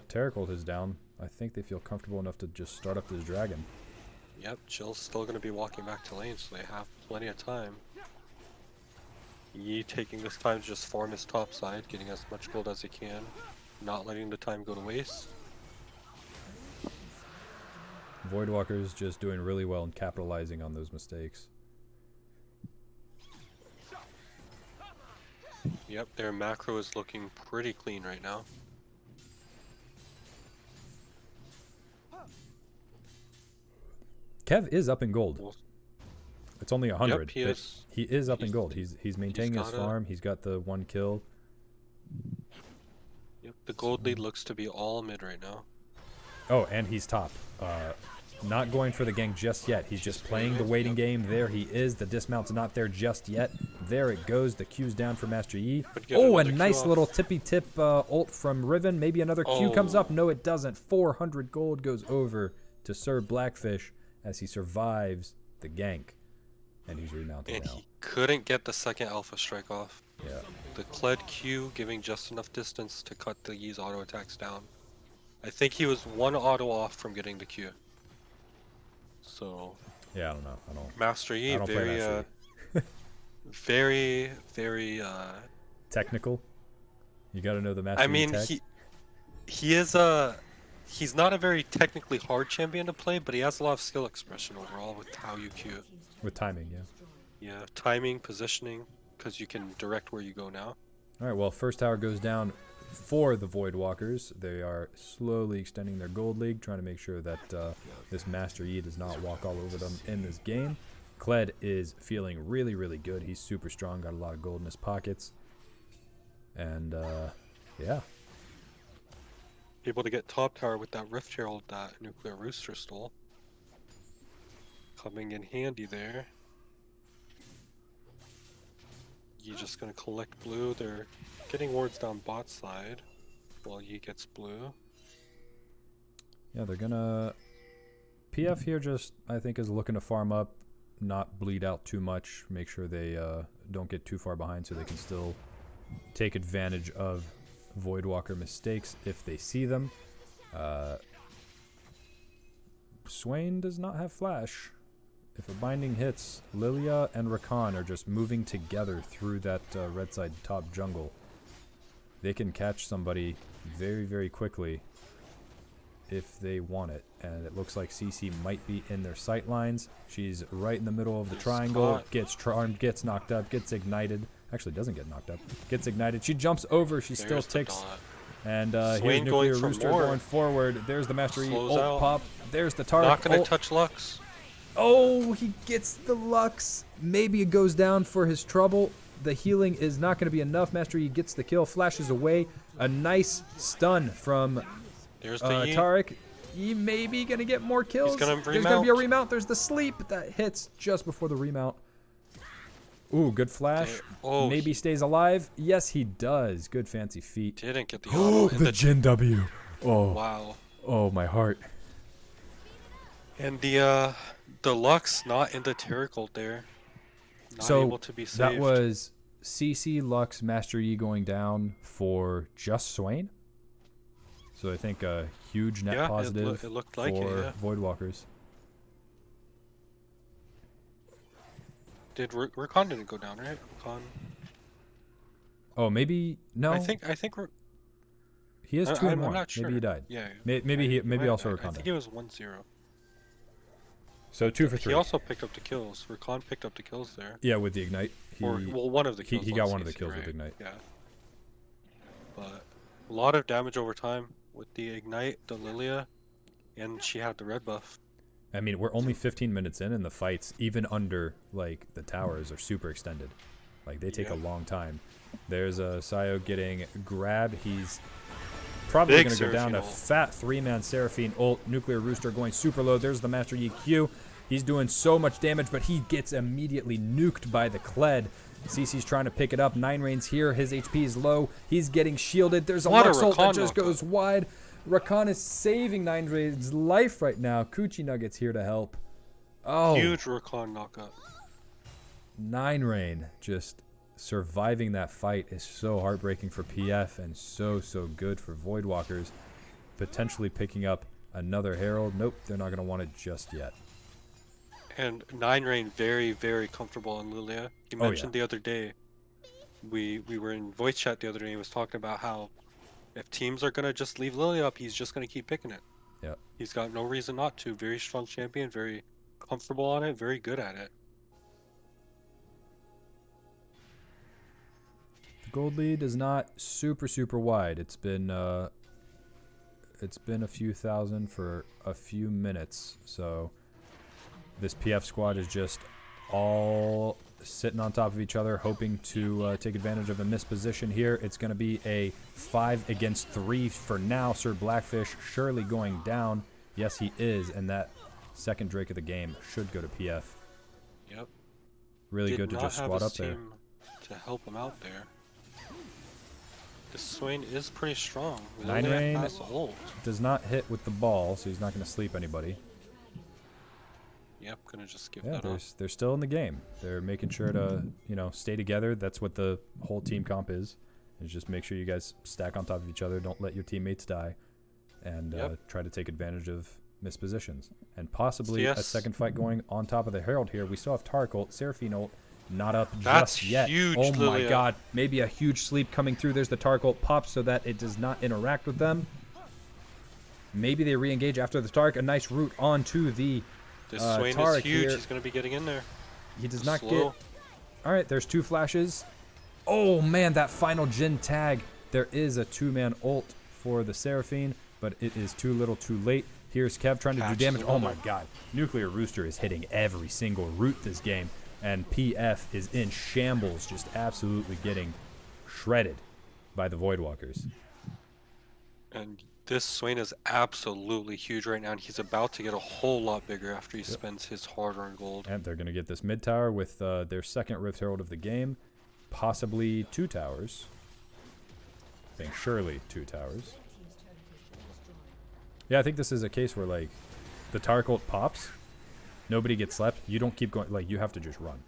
Speaker 1: Terracold is down, I think they feel comfortable enough to just start up this dragon.
Speaker 2: Yep, Jill's still gonna be walking back to lane, so they have plenty of time. Yi taking this time to just farm his top side, getting as much gold as he can, not letting the time go to waste.
Speaker 1: Voidwalker's just doing really well and capitalizing on those mistakes.
Speaker 2: Yep, their macro is looking pretty clean right now.
Speaker 1: Kev is up in gold.
Speaker 2: Well,
Speaker 1: It's only 100.
Speaker 2: Yep, he
Speaker 1: but
Speaker 2: is.
Speaker 1: He is up in gold. He's maintaining his
Speaker 2: got
Speaker 1: farm. He's got the 1 kill.
Speaker 2: Yep, the gold lead looks to be all mid right now.
Speaker 1: Oh, and he's top. Not going for the gank just yet. He's just playing the waiting game. There he is. The dismount's not there just yet. There it goes. The Q's down for Master Yi. Oh, a nice little tippy-tip ult from Riven. Maybe another Q comes up. No, it doesn't. 400 gold goes over to Sir Blackfish as he survives the gank. And he's remounting
Speaker 2: And
Speaker 1: now.
Speaker 2: he couldn't get the second alpha strike off.
Speaker 1: Yeah.
Speaker 2: The Kled Q giving just enough distance to cut the Yi's auto attacks down. I think he was 1 auto off from getting the Q. So
Speaker 1: Yeah, I don't know. I don't.
Speaker 2: Master Yi,
Speaker 1: I don't play
Speaker 2: very
Speaker 1: Master
Speaker 2: very
Speaker 1: Technical. You got to know the Master
Speaker 2: I
Speaker 1: Yi
Speaker 2: mean
Speaker 1: tech.
Speaker 2: he is he's not a very technically hard champion to play, but he has a lot of skill expression overall with how you Q.
Speaker 1: With timing, yeah.
Speaker 2: Yeah, timing, positioning, because you can direct where you go now.
Speaker 1: All right, well, first tower goes down for the Voidwalkers. They are slowly extending their gold league, trying to make sure that this Master Yi does not walk all over them in this game. Kled is feeling really, really good. He's super strong, got a lot of gold in his pockets. And, yeah.
Speaker 2: Able to get top tower with that Rift Herald that Nuclear Rooster stole. Coming in handy there. Yi just gonna collect blue. They're getting wards down bot side while Yi gets blue.
Speaker 1: Yeah, they're gonna... PF here just, I think, is looking to farm up, not bleed out too much, make sure they don't get too far behind so they can still take advantage of Voidwalker mistakes if they see them. Swain does not have flash. If a binding hits, Lilia and Rakan are just moving together through that red side top jungle. They can catch somebody very, very quickly if they want it. And it looks like CC might be in their sight lines. She's right in the middle of the triangle. Gets charmed, gets knocked up, gets ignited. Actually, doesn't get knocked up. Gets ignited. She jumps over. She still ticks. And here's Nuclear Rooster going forward. There's the Master Yi ult pop. There's the target.
Speaker 2: Not gonna touch Lux.
Speaker 1: Oh, he gets the Lux. Maybe it goes down for his trouble. The healing is not going to be enough. Master Yi gets the kill, flashes away. A nice stun from
Speaker 2: There's the Yi.
Speaker 1: Tarek. Yi may be going to get more kills.
Speaker 2: He's gonna
Speaker 1: There's going to be a remount. There's the sleep that hits just before the remount. Ooh, good flash.
Speaker 2: Oh,
Speaker 1: maybe stays alive. Yes, he does. Good fancy feet.
Speaker 2: Didn't get the
Speaker 1: Oh,
Speaker 2: auto.
Speaker 1: the Jin W. Oh,
Speaker 2: wow.
Speaker 1: Oh, my heart.
Speaker 2: And the Lux not in the Terracold there. Not
Speaker 1: So
Speaker 2: able to be saved.
Speaker 1: that was CC, Lux, Master Yi going down for just Swain. So I think a huge net positive
Speaker 2: it looked like
Speaker 1: for
Speaker 2: it, yeah.
Speaker 1: Voidwalkers.
Speaker 2: Did Rakan didn't go down, right? Rakan.
Speaker 1: Oh, maybe no.
Speaker 2: I think
Speaker 1: he has 2
Speaker 2: I'm
Speaker 1: more.
Speaker 2: not sure.
Speaker 1: Maybe he died.
Speaker 2: Yeah.
Speaker 1: Maybe also Rakan
Speaker 2: I think
Speaker 1: died.
Speaker 2: he was 1-0.
Speaker 1: So 2 for 3.
Speaker 2: He also picked up the kills. Rakan picked up the kills there.
Speaker 1: Yeah, with the ignite.
Speaker 2: One of the kills.
Speaker 1: He
Speaker 2: on
Speaker 1: got one of the
Speaker 2: CC,
Speaker 1: kills
Speaker 2: right?
Speaker 1: with ignite.
Speaker 2: Yeah. But a lot of damage over time with the ignite, the Lilia, and she had the red buff.
Speaker 1: I mean, we're only 15 minutes in, and the fights, even under like the towers, are super extended. Like they take a long time. There's a Sayo getting grabbed. He's probably going to go down a fat 3-man Seraphine ult. Nuclear Rooster going super low. There's the Master Yi Q. He's doing so much damage, but he gets immediately nuked by the Kled. CC's trying to pick it up. 9 Rain's here. His HP is low. He's getting shielded. There's a Lux ult that just goes wide. Rakan is saving 9 Rain's life right now. Coochie Nugget's here to help. Oh,
Speaker 2: Huge Rakan knockup.
Speaker 1: 9 Rain just surviving that fight is so heartbreaking for PF and so good for Voidwalkers. Potentially picking up another Herald. Nope, they're not going to want it just yet.
Speaker 2: And 9 Rain very, very comfortable in Lilia. He mentioned the other day, we were in voice chat the other day, he was talking about how if teams are going to just leave Lilia up, he's just going to keep picking it.
Speaker 1: Yeah.
Speaker 2: He's got no reason not to. Very strong champion, very comfortable on it, very good at it.
Speaker 1: The gold lead is not super wide. It's been a few thousand for a few minutes, so this PF squad is just all sitting on top of each other, hoping to take advantage of a misposition here. It's going to be a 5 against 3 for now. Sir Blackfish surely going down. Yes, he is, and that second Drake of the game should go to PF.
Speaker 2: Yep.
Speaker 1: Really good to just squat up there.
Speaker 2: To help him out there. This Swain is pretty strong.
Speaker 1: 9 Rain does not hit with the ball, so he's not going to sleep anybody.
Speaker 2: Yep, gonna just give that up.
Speaker 1: They're still in the game. They're making sure to, stay together. That's what the whole team comp is just make sure you guys stack on top of each other. Don't let your teammates die. And try to take advantage of mispositions. And possibly a second fight going on top of the Herald here. We still have Taric ult, Seraphine ult, not up just yet.
Speaker 2: Huge,
Speaker 1: oh my
Speaker 2: Lilia.
Speaker 1: god. Maybe a huge sleep coming through. There's the Taric ult pops so that it does not interact with them. Maybe they re-engage after the Taric. A nice route onto the
Speaker 2: This Swain
Speaker 1: Taric
Speaker 2: is huge.
Speaker 1: here.
Speaker 2: He's going to be getting in there.
Speaker 1: He does not get... Alright, there's 2 flashes. Oh man, that final Jhin tag. There is a 2-man ult for the Seraphine, but it is too little too late. Here's Kev trying to do damage. Oh my god. Nuclear Rooster is hitting every single route this game. And PF is in shambles, just absolutely getting shredded by the Voidwalkers.
Speaker 2: And this Swain is absolutely huge right now, and he's about to get a whole lot bigger after he spends his hard-earned gold.
Speaker 1: And they're going to get this mid tower with their second Rift Herald of the game. Possibly 2 towers. I think surely 2 towers. Yeah, I think this is a case where, like, the Taric ult pops, nobody gets slept, you don't keep going, like, you have to just run.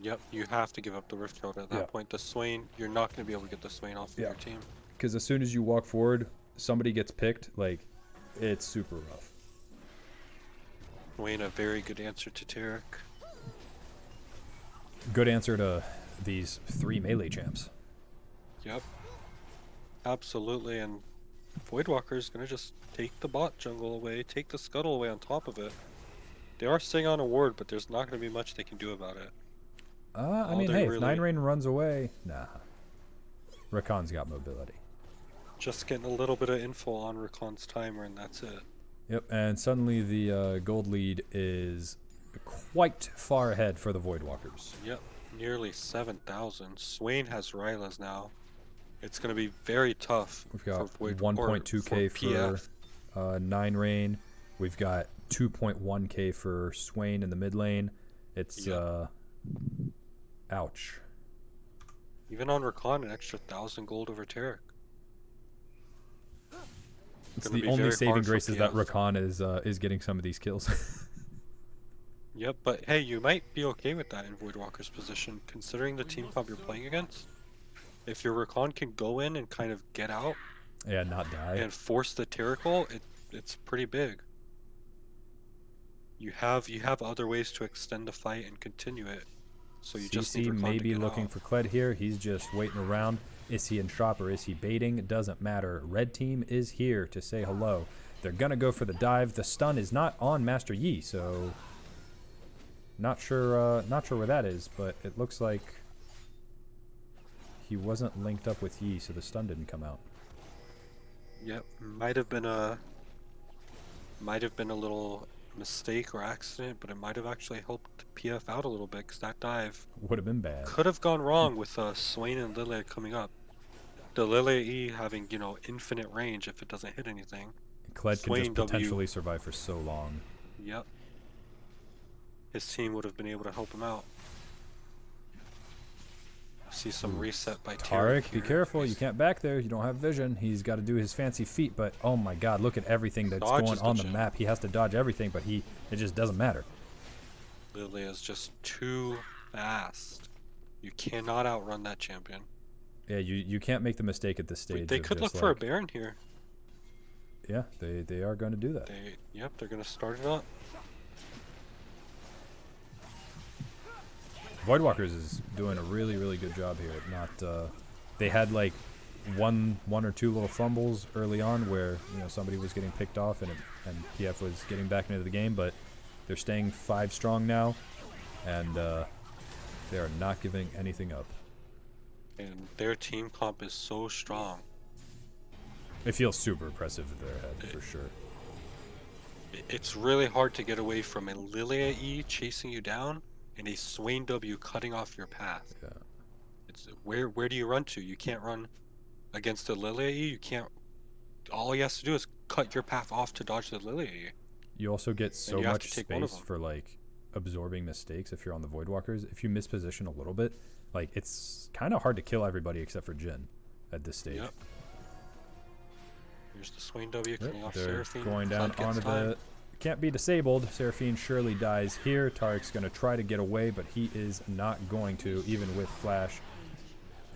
Speaker 2: Yep, you have to give up the Rift Herald at that point. The Swain, you're not going to be able to get the Swain off of your team.
Speaker 1: Because as soon as you walk forward, somebody gets picked, like, it's super rough.
Speaker 2: Swain, a very good answer to Taric.
Speaker 1: Good answer to these 3 melee champs.
Speaker 2: Yep. Absolutely, and Voidwalker is going to just take the bot jungle away, take the scuttle away on top of it. They are staying on a ward, but there's not going to be much they can do about it.
Speaker 1: I mean, hey, if 9 Rain runs away, nah. Rakan's got mobility.
Speaker 2: Just getting a little bit of info on Rakan's timer, and that's it.
Speaker 1: Yep, and suddenly the gold lead is quite far ahead for the Voidwalkers.
Speaker 2: Yep, nearly 7,000. Swain has Rylas now. It's going to be very tough.
Speaker 1: We've got
Speaker 2: for
Speaker 1: 1.2k
Speaker 2: PF.
Speaker 1: for 9 Rain. We've got 2.1k for Swain in the mid lane. It's ouch.
Speaker 2: Even on Rakan, an extra 1,000 gold over Taric.
Speaker 1: It's the only saving grace is that Rakan is getting some of these kills.
Speaker 2: Yep, but hey, you might be okay with that in Voidwalker's position, considering the team comp you're playing against. If your Rakan can go in and kind of get out,
Speaker 1: not die,
Speaker 2: and force the Taric ult, it's pretty big. You have other ways to extend the fight and continue it. So you just need Rakan
Speaker 1: may
Speaker 2: to
Speaker 1: be
Speaker 2: get
Speaker 1: looking
Speaker 2: out.
Speaker 1: for Kled here. He's just waiting around. Is he in shop or is he baiting? It doesn't matter. Red team is here to say hello. They're gonna go for the dive. The stun is not on Master Yi, so not sure where that is, but it looks like he wasn't linked up with Yi, so the stun didn't come out.
Speaker 2: Yep, might have been a little mistake or accident, but it might have actually helped PF out a little bit, because that dive
Speaker 1: Would have been bad.
Speaker 2: could have gone wrong with Swain and Lilia coming up. The Lilia E having, infinite range if it doesn't hit anything.
Speaker 1: Kled can just potentially survive for so long.
Speaker 2: Yep. His team would have been able to help him out. See some reset by
Speaker 1: Taric, be careful. You can't back there. You don't have vision. He's got to do his fancy feat, but oh my god, look at everything that's going on the map. He has to dodge everything, but it just doesn't matter.
Speaker 2: Lilia is just too fast. You cannot outrun that champion.
Speaker 1: Yeah, you can't make the mistake at this stage.
Speaker 2: They
Speaker 1: of
Speaker 2: could
Speaker 1: just
Speaker 2: look for a
Speaker 1: like-
Speaker 2: Baron here.
Speaker 1: Yeah, they are going to do that.
Speaker 2: Yep, they're gonna start it up.
Speaker 1: Voidwalkers is doing a really good job here. Not they had like one or two little fumbles early on where somebody was getting picked off and PF was getting back into the game, but they're staying 5 strong now, and they are not giving anything up.
Speaker 2: And their team comp is so strong.
Speaker 1: It feels super impressive in their head for sure.
Speaker 2: It's really hard to get away from a Lilia E chasing you down and a Swain W cutting off your path.
Speaker 1: Yeah.
Speaker 2: It's where do you run to? You can't run against the Lilia E. You can't. All he has to do is cut your path off to dodge the Lilia E.
Speaker 1: You also get so
Speaker 2: you have
Speaker 1: much
Speaker 2: to take one of
Speaker 1: space
Speaker 2: them.
Speaker 1: for like absorbing mistakes if you're on the Voidwalkers. If you misposition a little bit, like it's kind of hard to kill everybody except for Jin at this stage.
Speaker 2: Yep. Here's the Swain W cutting off
Speaker 1: They're
Speaker 2: Seraphine.
Speaker 1: going down
Speaker 2: Flood gets
Speaker 1: onto
Speaker 2: time.
Speaker 1: the... Can't be disabled. Seraphine surely dies here. Tariq's going to try to get away, but he is not going to, even with Flash.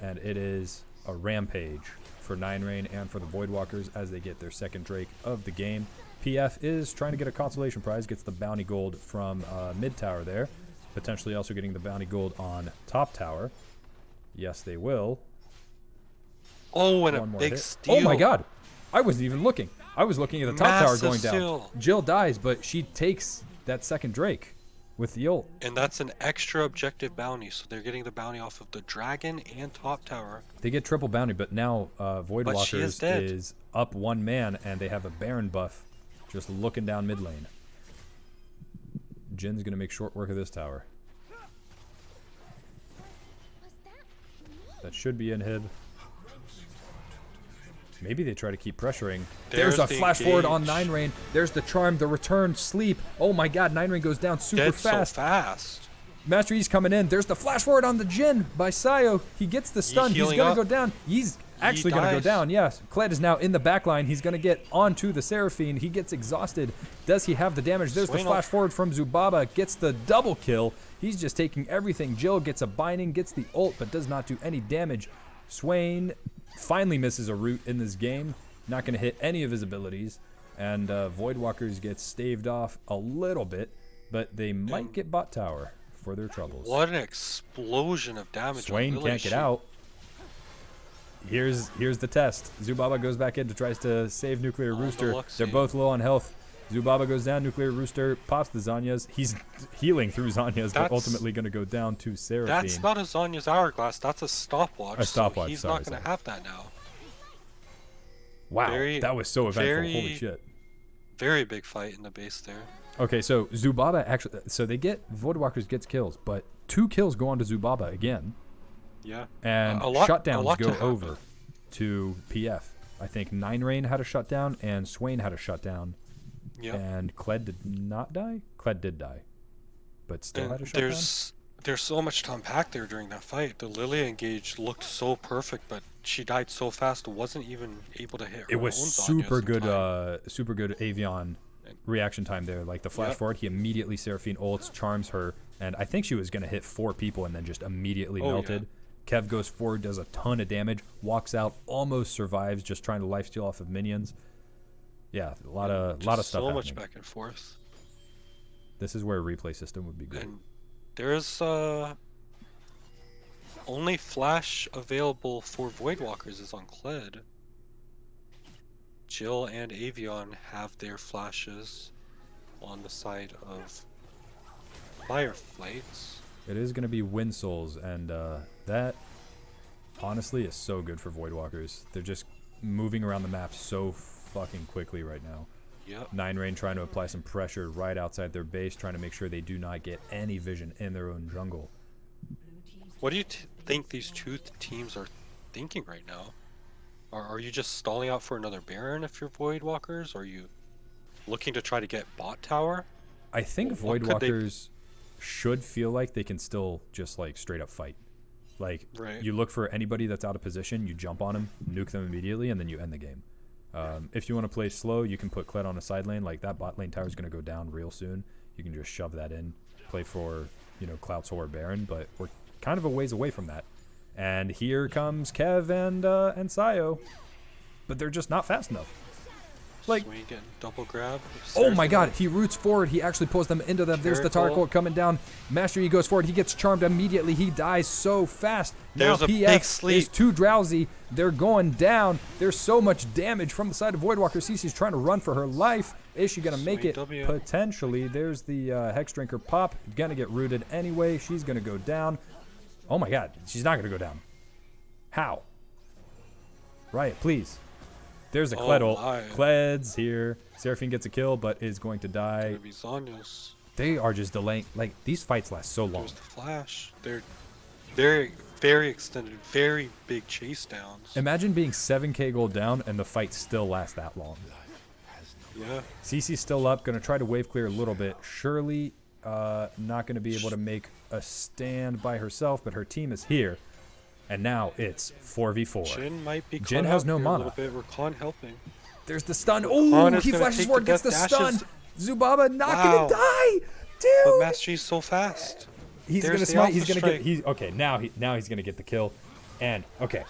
Speaker 1: And it is a rampage for 9-Rain and for the Voidwalkers as they get their second Drake of the game. PF is trying to get a consolation prize, gets the bounty gold from mid tower there. Potentially also getting the bounty gold on top tower. Yes, they will.
Speaker 2: Oh, and a
Speaker 1: One more
Speaker 2: big
Speaker 1: hit.
Speaker 2: steal.
Speaker 1: Oh my god! I wasn't even looking. I was looking at the top tower
Speaker 2: Massive
Speaker 1: going down.
Speaker 2: steal.
Speaker 1: Jill dies, but she takes that second Drake with the ult.
Speaker 2: And that's an extra objective bounty, so they're getting the bounty off of the dragon and top tower.
Speaker 1: They get triple bounty, but now
Speaker 2: But she is
Speaker 1: Voidwalkers
Speaker 2: dead.
Speaker 1: is up 1 man, and they have a Baron buff just looking down mid lane. Jin's going to make short work of this tower. That should be inhib. Maybe they try to keep pressuring. There's a
Speaker 2: the
Speaker 1: flash forward on
Speaker 2: engage.
Speaker 1: 9-Rain. There's the charm, the return, sleep. Oh my god, 9-Rain goes down super
Speaker 2: Dead
Speaker 1: fast.
Speaker 2: so fast.
Speaker 1: Master Yi's coming in. There's the flash forward on the Jin by Sayo. He gets the stun. He's
Speaker 2: healing
Speaker 1: going to
Speaker 2: up.
Speaker 1: go down. He's actually going to go
Speaker 2: dies.
Speaker 1: down. Yes. Kled is now in the back line. He's going to get onto the Seraphine. He gets exhausted. Does he have the damage? There's the
Speaker 2: Swain
Speaker 1: flash
Speaker 2: ult.
Speaker 1: forward from Zubaba. Gets the double kill. He's just taking everything. Jill gets a binding, gets the ult, but does not do any damage. Swain finally misses a root in this game. Not going to hit any of his abilities. And Voidwalkers get staved off a little bit, but they might get bot tower for their troubles.
Speaker 2: What an explosion of damage. on
Speaker 1: Swain
Speaker 2: Lily.
Speaker 1: can't get
Speaker 2: She-
Speaker 1: out. Here's the test. Zubaba goes back in to tries to save Nuclear
Speaker 2: the
Speaker 1: Rooster.
Speaker 2: luck
Speaker 1: They're
Speaker 2: save.
Speaker 1: both low on health. Zubaba goes down. Nuclear Rooster pops the Zanyas. He's healing through Zanyas, but
Speaker 2: That's-
Speaker 1: ultimately going to go down to Seraphine.
Speaker 2: That's not a Zanya's hourglass. That's a stopwatch.
Speaker 1: A stopwatch,
Speaker 2: So he's
Speaker 1: sorry,
Speaker 2: not going to
Speaker 1: sorry.
Speaker 2: have that now.
Speaker 1: Wow,
Speaker 2: very-
Speaker 1: that was so eventful.
Speaker 2: very-
Speaker 1: Holy shit.
Speaker 2: Very big fight in the base there.
Speaker 1: Okay, so Zubaba actually... So they get... Voidwalkers gets kills, but 2 kills go on to Zubaba again.
Speaker 2: Yeah.
Speaker 1: And
Speaker 2: A lot
Speaker 1: shutdowns
Speaker 2: to
Speaker 1: go
Speaker 2: happen.
Speaker 1: over to PF. I think 9-Rain had a shutdown, and Swain had a shutdown.
Speaker 2: Yeah.
Speaker 1: And Kled did not die? Kled did die. But still had a shutdown?
Speaker 2: There's so much to unpack there during that fight. The Lilia engage looked so perfect, but she died so fast, wasn't even able to hit her
Speaker 1: It was
Speaker 2: own Zanyas
Speaker 1: super
Speaker 2: in
Speaker 1: good,
Speaker 2: time.
Speaker 1: super good Avion reaction time there. Like the flash
Speaker 2: Yep.
Speaker 1: forward, he immediately Seraphine ults, charms her, and I think she was gonna hit 4 people and then just immediately
Speaker 2: Oh,
Speaker 1: melted. Kev goes forward, does a ton of damage, walks out, almost survives, just trying to lifesteal off of minions. Yeah, a lot of
Speaker 2: Just
Speaker 1: stuff
Speaker 2: so
Speaker 1: happening.
Speaker 2: much back and forth.
Speaker 1: This is where a replay system would be good.
Speaker 2: And there's only flash available for Voidwalkers is on Kled. Jill and Avion have their flashes on the side of Fireflights.
Speaker 1: It is going to be Wind Souls, and that honestly is so good for Voidwalkers. They're just moving around the map so fucking quickly right now.
Speaker 2: Yep.
Speaker 1: 9-Rain trying to apply some pressure right outside their base, trying to make sure they do not get any vision in their own jungle.
Speaker 2: What do you think these two teams are thinking right now? Are you just stalling out for another Baron if you're Voidwalkers? Are you looking to try to get bot tower?
Speaker 1: I think
Speaker 2: What could they-
Speaker 1: Voidwalkers should feel like they can still just like straight up fight. Like
Speaker 2: Right.
Speaker 1: you look for anybody that's out of position, you jump on them, nuke them immediately, and then you end the game. If you want to play slow, you can put Kled on a side lane. Like that bot lane tower is going to go down real soon. You can just shove that in. play for, Cloud Solar Baron, but we're kind of a ways away from that. And here comes Kev and Sayo, but they're just not fast enough. Like,
Speaker 2: Swain getting double grab.
Speaker 1: oh my god, he roots forward. He actually pulls them into them. There's the Pentakill coming down. Master Yi goes forward. He gets charmed immediately. He dies so fast.
Speaker 2: There's
Speaker 1: now
Speaker 2: a
Speaker 1: PF
Speaker 2: big sleep.
Speaker 1: is too drowsy. They're going down. There's so much damage from the side of Voidwalker. Cece's trying to run for her life. Is she going to make it?
Speaker 2: W.
Speaker 1: Potentially. There's the Hex Drinker pop. Going to get rooted anyway. She's going to go down. Oh my god, she's not going to go down. How? Riot, please. There's a Kled ult. Kled's here. Seraphine gets a kill, but is going to die. They are just delaying. Like, these fights last so long.
Speaker 2: There's the flash. They're very, very extended, very big chase downs.
Speaker 1: Imagine being 7k gold down and the fight still lasts that long.
Speaker 2: Yeah.
Speaker 1: Cece's still up. Going to try to wave clear a little bit. Surely not going to be able to make a stand by herself, but her team is here. And now it's 4v4.
Speaker 2: Jin might be
Speaker 1: Jin has no mana.
Speaker 2: A little bit. Rakan helping.
Speaker 1: There's the stun. Oh, he flashes forward, gets the stun. Zubaba not gonna die, dude.
Speaker 2: But Master Yi's so fast.
Speaker 1: He's gonna smite. He's gonna get. Okay. Now he's gonna get the kill, and okay.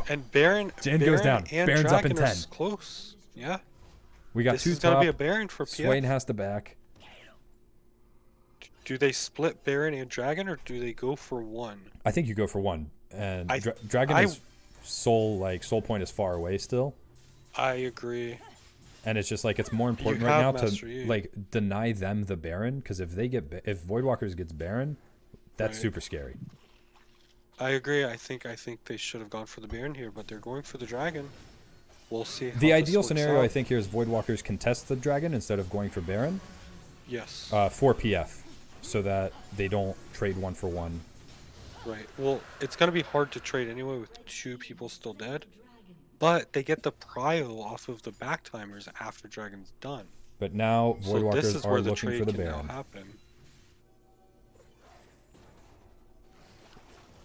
Speaker 2: And Baron.
Speaker 1: Jin goes down.
Speaker 2: And
Speaker 1: Baron's
Speaker 2: Dragon
Speaker 1: up in 10.
Speaker 2: Close. Yeah.
Speaker 1: We got
Speaker 2: this
Speaker 1: two
Speaker 2: is
Speaker 1: top.
Speaker 2: Gonna be a Baron for PF.
Speaker 1: Swain has to back.
Speaker 2: Do they split Baron and Dragon, or do they go for one?
Speaker 1: I think you go for one. And Dragon is soul point is far away still.
Speaker 2: I agree.
Speaker 1: And it's just like it's more important right now to like deny them the Baron, because if Voidwalkers gets Baron, that's super scary.
Speaker 2: I agree. I think they should have gone for the Baron here, but they're going for the Dragon. We'll see. How
Speaker 1: the ideal scenario
Speaker 2: out.
Speaker 1: I think here is Voidwalkers contest the Dragon instead of going for Baron.
Speaker 2: Yes.
Speaker 1: For PF, so that they don't trade one for one.
Speaker 2: Right. Well, it's going to be hard to trade anyway with two people still dead. But they get the prio off of the back timers after Dragon's done.
Speaker 1: But now Voidwalkers are looking for the Baron.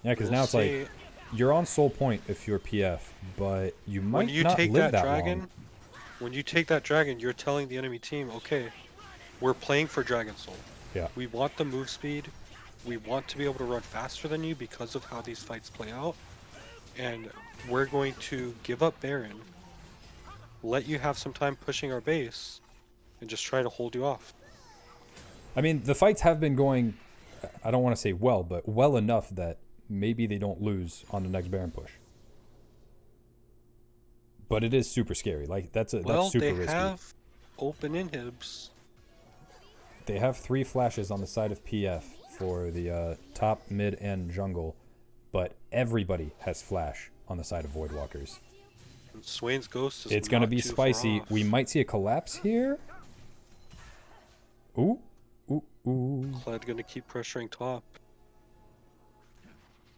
Speaker 1: Yeah, because now it's like you're on soul point if you're PF, but you might not live that long.
Speaker 2: When you take that Dragon, you're telling the enemy team, okay, we're playing for Dragon Soul.
Speaker 1: Yeah.
Speaker 2: We want the move speed. We want to be able to run faster than you because of how these fights play out. And we're going to give up Baron, let you have some time pushing our base, and just try to hold you off.
Speaker 1: I mean, the fights have been going, I don't want to say well, but well enough that maybe they don't lose on the next Baron push. But it is super scary. Like, that's super risky.
Speaker 2: Well, they have open inhibs.
Speaker 1: They have 3 flashes on the side of PF for the top, mid, and jungle, but everybody has flash on the side of Voidwalkers.
Speaker 2: And Swain's Ghost is
Speaker 1: it's going to be spicy. We might see a collapse here. Ooh.
Speaker 2: Kled going to keep pressuring top.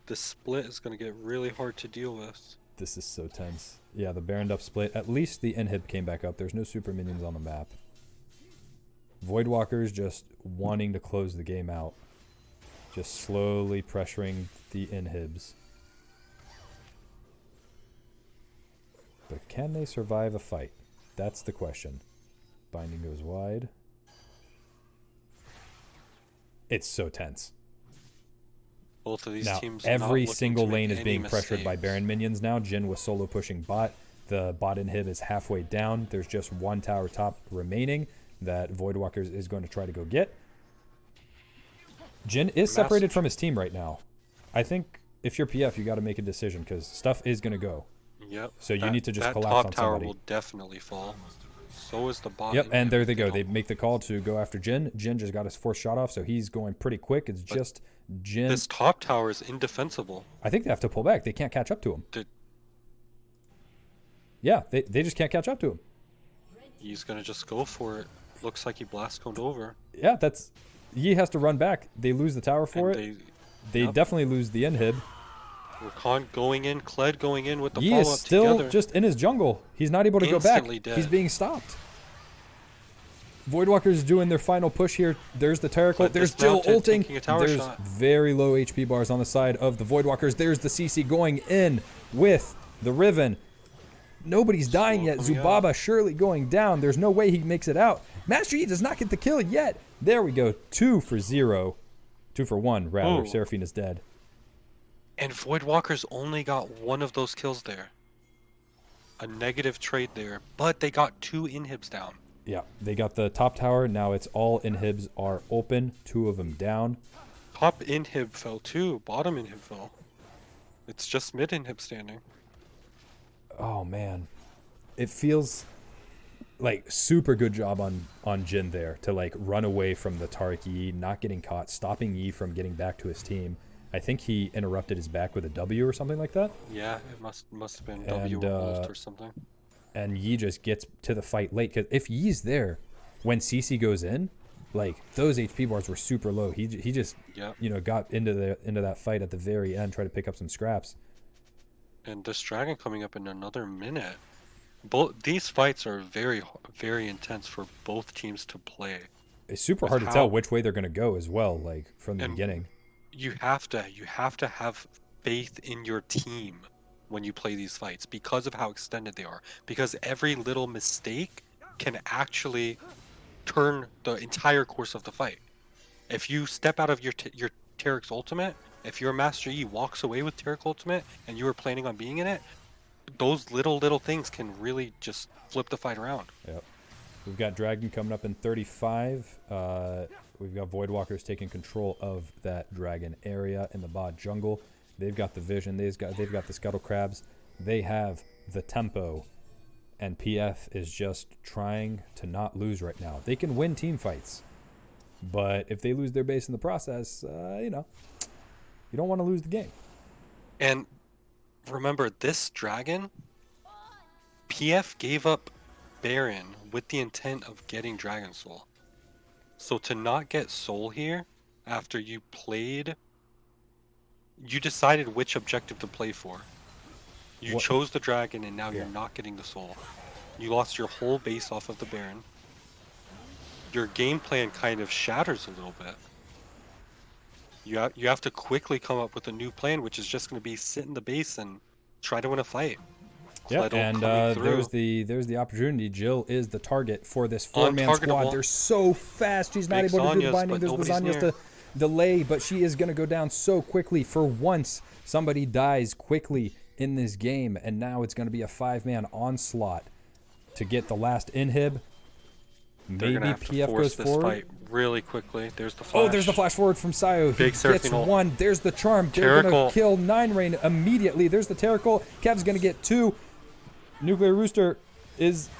Speaker 2: The split is going to get really hard to deal with.
Speaker 1: This is so tense. Yeah, the Baron up split. At least the inhib came back up. There's no super minions on the map. Voidwalkers just wanting to close the game out. Just slowly pressuring the inhibs. But can they survive a fight? That's the question. Binding goes wide. It's so tense.
Speaker 2: Both of these
Speaker 1: now,
Speaker 2: teams
Speaker 1: every single lane is being pressured by Baron minions now. Jin was solo pushing bot. The bot inhib is halfway down. There's just one tower top remaining that Voidwalkers is going to try to go get. Jin is separated from his team right now. I think if you're PF, you got to make a decision because stuff is going to go.
Speaker 2: Yep.
Speaker 1: So you need to just collapse on somebody.
Speaker 2: That top tower will definitely fall. So is the bot.
Speaker 1: Yep, and there they go. They make the call to go after Jin. Jin just got his 4th shot off, so he's going pretty quick. It's just Jin.
Speaker 2: This top tower is indefensible.
Speaker 1: I think they have to pull back. They can't catch up to him. Yeah, they just can't catch up to him.
Speaker 2: He's going to just go for it. Looks like he blast coned over.
Speaker 1: Yeah, that's... Yi has to run back. They lose the tower for it. They definitely lose the inhib.
Speaker 2: Rakan going in, Kled going in with the
Speaker 1: Yi
Speaker 2: follow-up
Speaker 1: is still
Speaker 2: together.
Speaker 1: just in his jungle. He's not able to go back.
Speaker 2: Dead.
Speaker 1: He's being stopped. Voidwalkers doing their final push here. There's the Pentakill. There's Jill ulting. There's very low HP bars on the side of the Voidwalkers. There's the CC going in with the Riven. Nobody's dying yet. Zubaba surely going down. There's no way he makes it out. Master Yi does not get the kill yet. There we go. 2 for 0. 2 for 1, rather.
Speaker 2: Oh.
Speaker 1: Seraphine is dead.
Speaker 2: And Voidwalker's only got one of those kills there. A negative trade there, but they got 2 inhibs down.
Speaker 1: Yeah, they got the top tower. Now it's all inhibs are open. 2 of them down.
Speaker 2: Top inhib fell too. Bottom inhib fell. It's just mid inhib standing.
Speaker 1: Oh, man. It feels like super good job on Jin there to like run away from the Tariq Yi, not getting caught, stopping Yi from getting back to his team. I think he interrupted his back with a W or something like that.
Speaker 2: Yeah, it must have been W or Alt or something.
Speaker 1: And Yi just gets to the fight late, because if Yi's there when CC goes in, like those HP bars were super low. He just got into that fight at the very end, tried to pick up some scraps.
Speaker 2: And this dragon coming up in another minute. Both these fights are very, very intense for both teams to play.
Speaker 1: It's super hard to tell which way they're gonna go as well, like from the beginning.
Speaker 2: You have to have faith in your team when you play these fights because of how extended they are. Because every little mistake can actually turn the entire course of the fight. If you step out of your Tarek's ultimate, if your Master Yi walks away with Tarek's ultimate and you were planning on being in it, those little things can really just flip the fight around.
Speaker 1: Yep. We've got Dragon coming up in 35. We've got Voidwalkers taking control of that Dragon area in the bot jungle. They've got the vision. They've got the Scuttle Crabs. They have the tempo. And PF is just trying to not lose right now. They can win team fights. But if they lose their base in the process, you don't want to lose the game.
Speaker 2: And remember, this Dragon, PF gave up Baron with the intent of getting Dragon Soul. So to not get Soul here, after you decided which objective to play for. You chose the Dragon and now you're not getting the Soul. You lost your whole base off of the Baron. Your game plan kind of shatters a little bit. You have to quickly come up with a new plan, which is just going to be sit in the base and try to win a fight.
Speaker 1: Yeah, and there's the opportunity. Jill is the target for this 4-man squad. They're so fast. She's not able to do the binding. There's lasagnas to delay, but she is going to go down so quickly. For once, somebody dies quickly in this game, and now it's going to be a 5-man onslaught to get the last inhib. Maybe PF goes forward. Fight
Speaker 2: really quickly. There's the flash.
Speaker 1: Oh, there's the flash forward from Sayo.
Speaker 2: Big
Speaker 1: he gets one. There's the charm. They're going to kill 9 immediately. There's the Pentakill. Kev's going to get 2. Nuclear Rooster is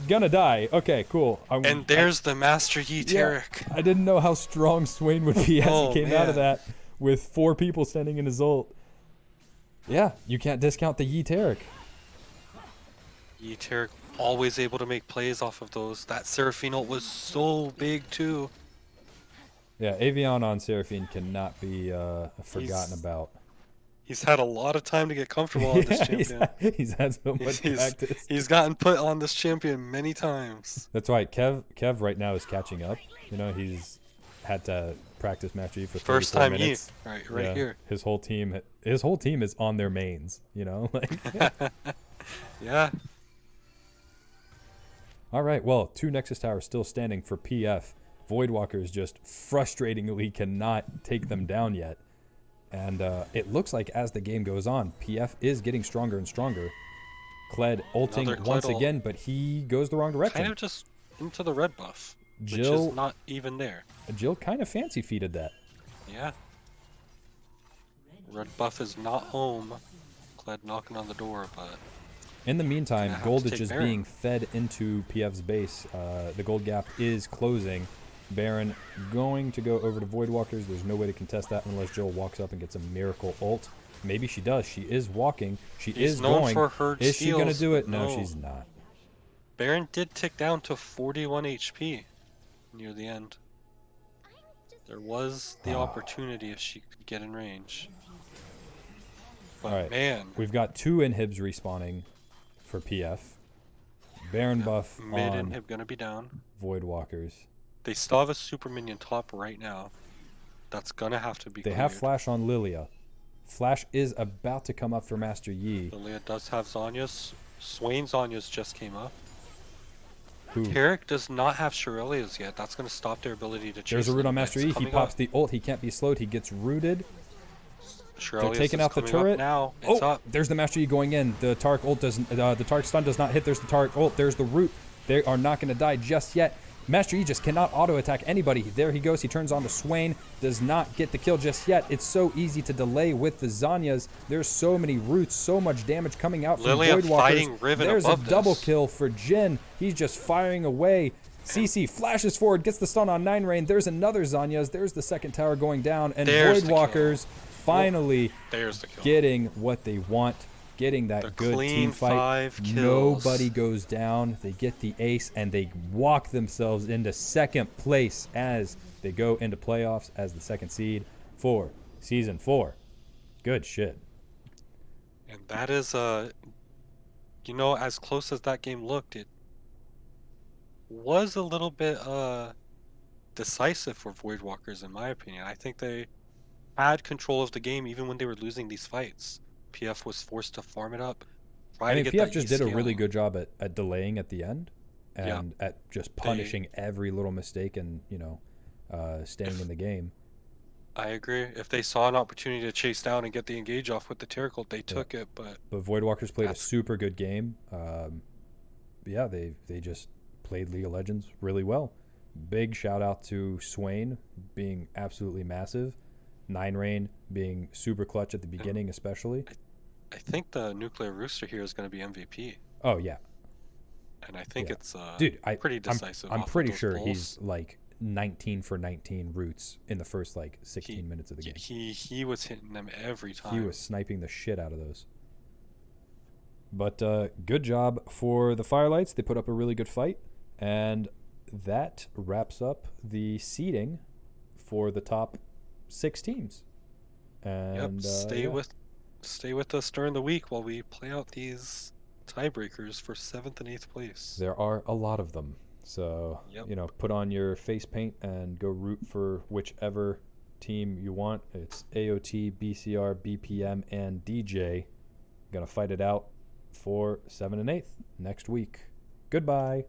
Speaker 1: gonna die. Okay, cool.
Speaker 2: And there's the Master Yi Tarek.
Speaker 1: Yeah, I didn't know how strong Swain would be as he came out of that with 4 people standing in his ult. Yeah, you can't discount the Yi Tarek.
Speaker 2: Yi Tarek always able to make plays off of those. That Seraphine ult was so big too.
Speaker 1: Yeah, Avion on Seraphine cannot be forgotten about.
Speaker 2: He's had a lot of time to get comfortable on this champion.
Speaker 1: He's had so much practice.
Speaker 2: He's gotten put on this champion many times.
Speaker 1: That's right. Kev right now is catching up. You know, he's had to practice Match E for 34 minutes.
Speaker 2: Right here.
Speaker 1: His whole team is on their mains, you know? Like
Speaker 2: yeah.
Speaker 1: All right, well, 2 Nexus Towers still standing for PF. Voidwalkers just frustratingly cannot take them down yet. And it looks like as the game goes on, PF is getting stronger and stronger. Kled ulting once again, but he goes the wrong direction.
Speaker 2: Kind of just into the red buff,
Speaker 1: Jill,
Speaker 2: which is not even there.
Speaker 1: Jill kind of fancy-feeded that.
Speaker 2: Yeah. Red buff is not home. Kled knocking on the door, but...
Speaker 1: In the meantime, gold is just being fed into PF's base. The gold gap is closing. Baron going to go over to Voidwalkers. There's no way to contest that unless Jill walks up and gets a miracle ult. Maybe she does. She is walking. She's is going.
Speaker 2: For her
Speaker 1: is
Speaker 2: steals,
Speaker 1: she going to do it? No, she's not.
Speaker 2: Baron did tick down to 41 HP near the end. There was the opportunity if she could get in range. But
Speaker 1: all right.
Speaker 2: Man.
Speaker 1: We've got 2 inhibs respawning for PF. Baron buff
Speaker 2: mid
Speaker 1: on
Speaker 2: inhib gonna be down.
Speaker 1: Voidwalkers.
Speaker 2: They still have a super minion top right now. That's gonna have to be
Speaker 1: They have flash on Lilia. Flash is about to come up for Master Yi.
Speaker 2: Lilia does have Zhonya's. Swain Zhonya's just came up.
Speaker 1: Who?
Speaker 2: Carrick does not have Shirelios yet. That's going to stop their ability to chase.
Speaker 1: There's a root
Speaker 2: them.
Speaker 1: on Master
Speaker 2: It's
Speaker 1: E. He
Speaker 2: coming
Speaker 1: pops
Speaker 2: up.
Speaker 1: the ult. He can't be slowed. He gets rooted. They're
Speaker 2: Shirelios
Speaker 1: taking
Speaker 2: is
Speaker 1: out the
Speaker 2: coming up
Speaker 1: turret.
Speaker 2: now. It's
Speaker 1: Oh,
Speaker 2: up.
Speaker 1: there's the Master E going in. The Tark ult doesn't. The Tark stun does not hit. There's the Tark ult. There's the root. They are not going to die just yet. Master E just cannot auto attack anybody. There he goes. He turns on to Swain. Does not get the kill just yet. It's so easy to delay with the Zanyas. There's so many roots, so much damage coming out from
Speaker 2: Lilia
Speaker 1: Voidwalkers.
Speaker 2: fighting Riven
Speaker 1: There's a
Speaker 2: above
Speaker 1: double
Speaker 2: this.
Speaker 1: kill for Jin. He's just firing away. CC flashes forward, gets the stun on 9 Rain. There's another Zanyas. There's the second tower going down. And
Speaker 2: There's the kill.
Speaker 1: Voidwalkers finally
Speaker 2: There's the kill.
Speaker 1: getting what they want. Getting that
Speaker 2: The
Speaker 1: good
Speaker 2: clean
Speaker 1: team fight.
Speaker 2: 5 kills.
Speaker 1: Nobody goes down. They get the ace and they walk themselves into second place as they go into playoffs as the second seed for season 4. Good shit.
Speaker 2: And that is, you know, as close as that game looked, it was a little bit decisive for Voidwalkers, in my opinion. I think they had control of the game even when they were losing these fights. PF was forced to farm it up.
Speaker 1: I mean,
Speaker 2: to get
Speaker 1: PF
Speaker 2: that
Speaker 1: just did a really
Speaker 2: E-scaling.
Speaker 1: good job at delaying at the end and
Speaker 2: Yeah.
Speaker 1: at just punishing every little mistake and, you know, staying in the game.
Speaker 2: I agree. If they saw an opportunity to chase down and get the engage off with the Terracolt, they took it, but
Speaker 1: But Voidwalkers played a
Speaker 2: That's-
Speaker 1: super good game. Yeah, they just played League of Legends really well. Big shout out to Swain being absolutely massive. 9 Rain being super clutch at the beginning, especially.
Speaker 2: I think the Nuclear Rooster here is going to be MVP.
Speaker 1: Oh yeah,
Speaker 2: And I think
Speaker 1: Yeah.
Speaker 2: it's
Speaker 1: dude,
Speaker 2: pretty decisive.
Speaker 1: I'm
Speaker 2: off of
Speaker 1: pretty
Speaker 2: those
Speaker 1: sure
Speaker 2: pulls.
Speaker 1: he's like 19 for 19 roots in the first like 16 minutes of the game.
Speaker 2: He was hitting them every time.
Speaker 1: He was sniping the shit out of those. But good job for the Firelights. They put up a really good fight, and that wraps up the seeding for the top 6 teams. And
Speaker 2: Yep. Stay
Speaker 1: yeah.
Speaker 2: stay with us during the week while we play out these tiebreakers for 7th and 8th place.
Speaker 1: There are a lot of them. So,
Speaker 2: Yep.
Speaker 1: you know, put on your face paint and go root for whichever team you want. It's AOT, BCR, BPM, and DJ. Gonna fight it out for 7th and 8th next week. Goodbye.